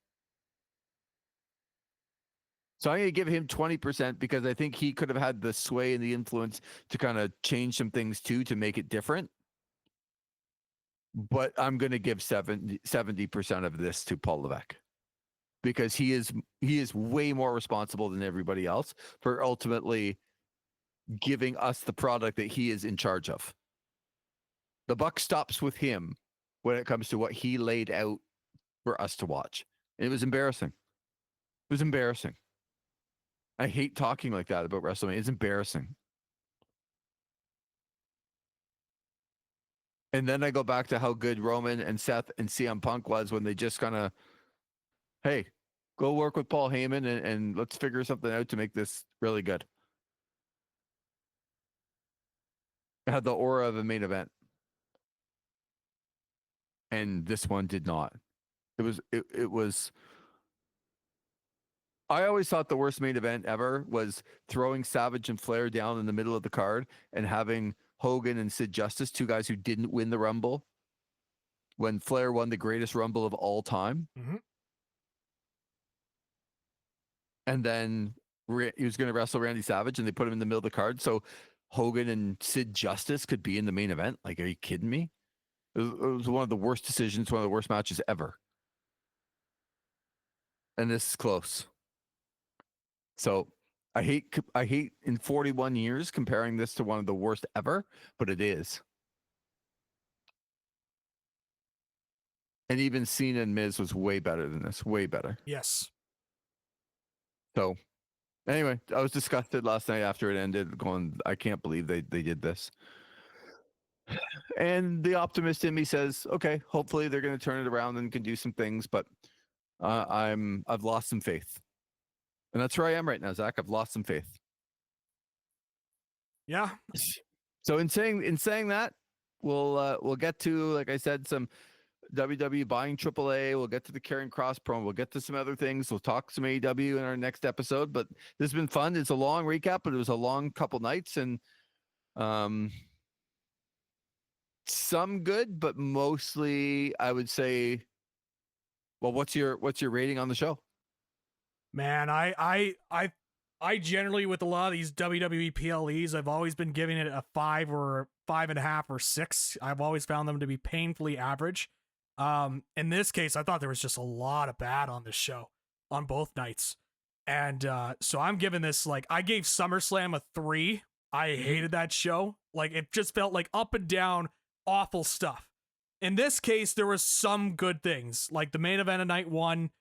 So I'm going to give him 20% because I think he could have had the sway and the influence to kind of change some things too, to make it different. But I'm going to give 70% of this to Paul Levesque, because he is way more responsible than everybody else for ultimately giving us the product that he is in charge of. The buck stops with him when it comes to what he laid out for us to watch. And it was embarrassing. It was embarrassing. I hate talking like that about WrestleMania. It's embarrassing. And then I go back to how good Roman and Seth and CM Punk was when they just kind of, hey, go work with Paul Heyman and let's figure something out to make this really good. It had the aura of a main event. And this one did not. It was I always thought the worst main event ever was throwing Savage and Flair down in the middle of the card and having Hogan and Sid Justice, two guys who didn't win the Rumble, when Flair won the greatest Rumble of all time. Mm-hmm. And then he was going to wrestle Randy Savage, and they put him in the middle of the card so Hogan and Sid Justice could be in the main event. Like, are you kidding me? It was one of the worst decisions, one of the worst matches ever. And this is close. So I hate in 41 years comparing this to one of the worst ever, but it is. And even Cena and Miz was way better than this, way better. Yes. So anyway, I was disgusted last night after it ended, going, I can't believe they did this. And the optimist in me says, okay, hopefully they're going to turn it around and can do some things, but I've lost some faith. And that's where I am right now, Zach. I've lost some faith. Yeah. So in saying that, we'll get to, like I said, some WWE buying AAA. We'll get to the Karrion Kross promo. We'll get to some other things. We'll talk some AEW in our next episode. But this has been fun. It's a long recap, but it was a long couple nights, and some good, but mostly I would say. Well, what's your rating on the show? Man, I generally, with a lot of these WWE PLEs, I've always been giving it a 5 or 5.5 or 6. I've always found them to be painfully average. In this case, I thought there was just a lot of bad on this show on both nights. And so I'm giving this, like, I gave SummerSlam a 3. I hated that show. Like, it just felt like up and down, awful stuff. In this case, there was some good things, like the main event of night 1.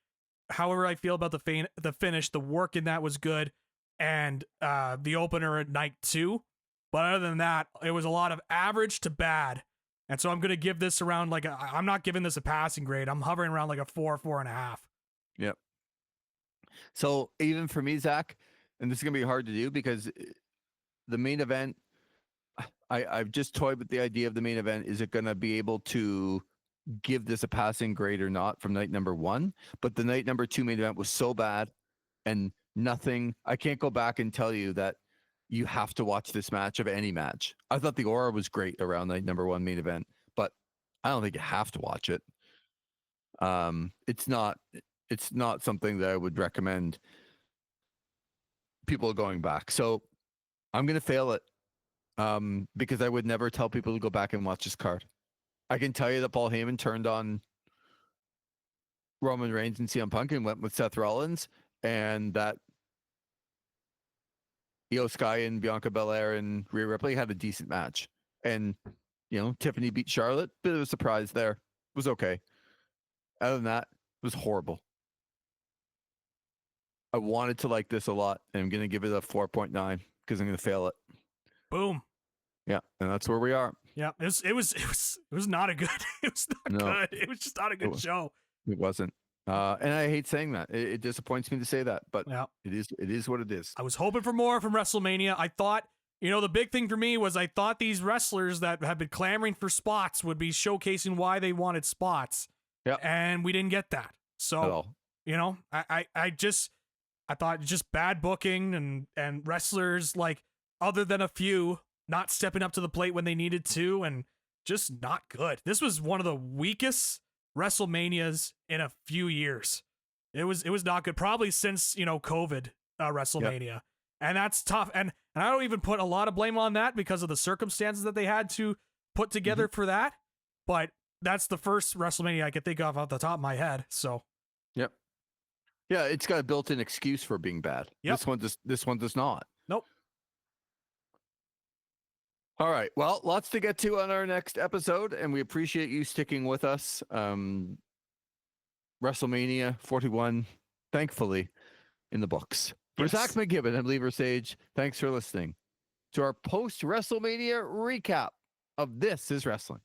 However I feel about the finish, the work in that was good, and the opener at night 2. But other than that, it was a lot of average to bad. And so I'm going to give this around, like, I'm not giving this a passing grade. I'm hovering around like a 4, 4.5. Yep. So even for me, Zach, and this is going to be hard to do because the main event, I've just toyed with the idea of the main event. Is it going to be able to give this a passing grade or not from night number 1? But the night number 2 main event was so bad, and nothing. I can't go back and tell you that you have to watch this match of any match. I thought the aura was great around night number 1 main event, but I don't think you have to watch it. It's not something that I would recommend people going back. So I'm going to fail it. because I would never tell people to go back and watch this card. I can tell you that Paul Heyman turned on Roman Reigns and CM Punk and went with Seth Rollins, and that Io Sky and Bianca Belair and Rhea Ripley had a decent match. And, Tiffany beat Charlotte. Bit of a surprise there. It was okay. Other than that, it was horrible. I wanted to like this a lot, and I'm going to give it a 4.9 because I'm going to fail it. Boom. Yeah, and that's where we are. Yeah, it was not a good. It was not good. It was just not a good show. It wasn't. And I hate saying that. It disappoints me to say that, but yeah. It is what it is. I was hoping for more from WrestleMania. I thought, the big thing for me was I thought these wrestlers that have been clamoring for spots would be showcasing why they wanted spots. Yeah. And we didn't get that. So, I thought just bad booking and wrestlers, like, other than a few, not stepping up to the plate when they needed to, and just not good. This was one of the weakest WrestleManias in a few years. It was not good, probably since COVID WrestleMania. Yep. And that's tough. And I don't even put a lot of blame on that because of the circumstances that they had to put together for that. But that's the first WrestleMania I could think of off the top of my head. So yep. Yeah, it's got a built-in excuse for being bad. Yep. This one does not. Nope. All right. Well, lots to get to on our next episode, and we appreciate you sticking with us. WrestleMania 41, thankfully, in the books. For Zach McGibbon and Versage, thanks for listening to our post-WrestleMania recap of This Is Wrestling.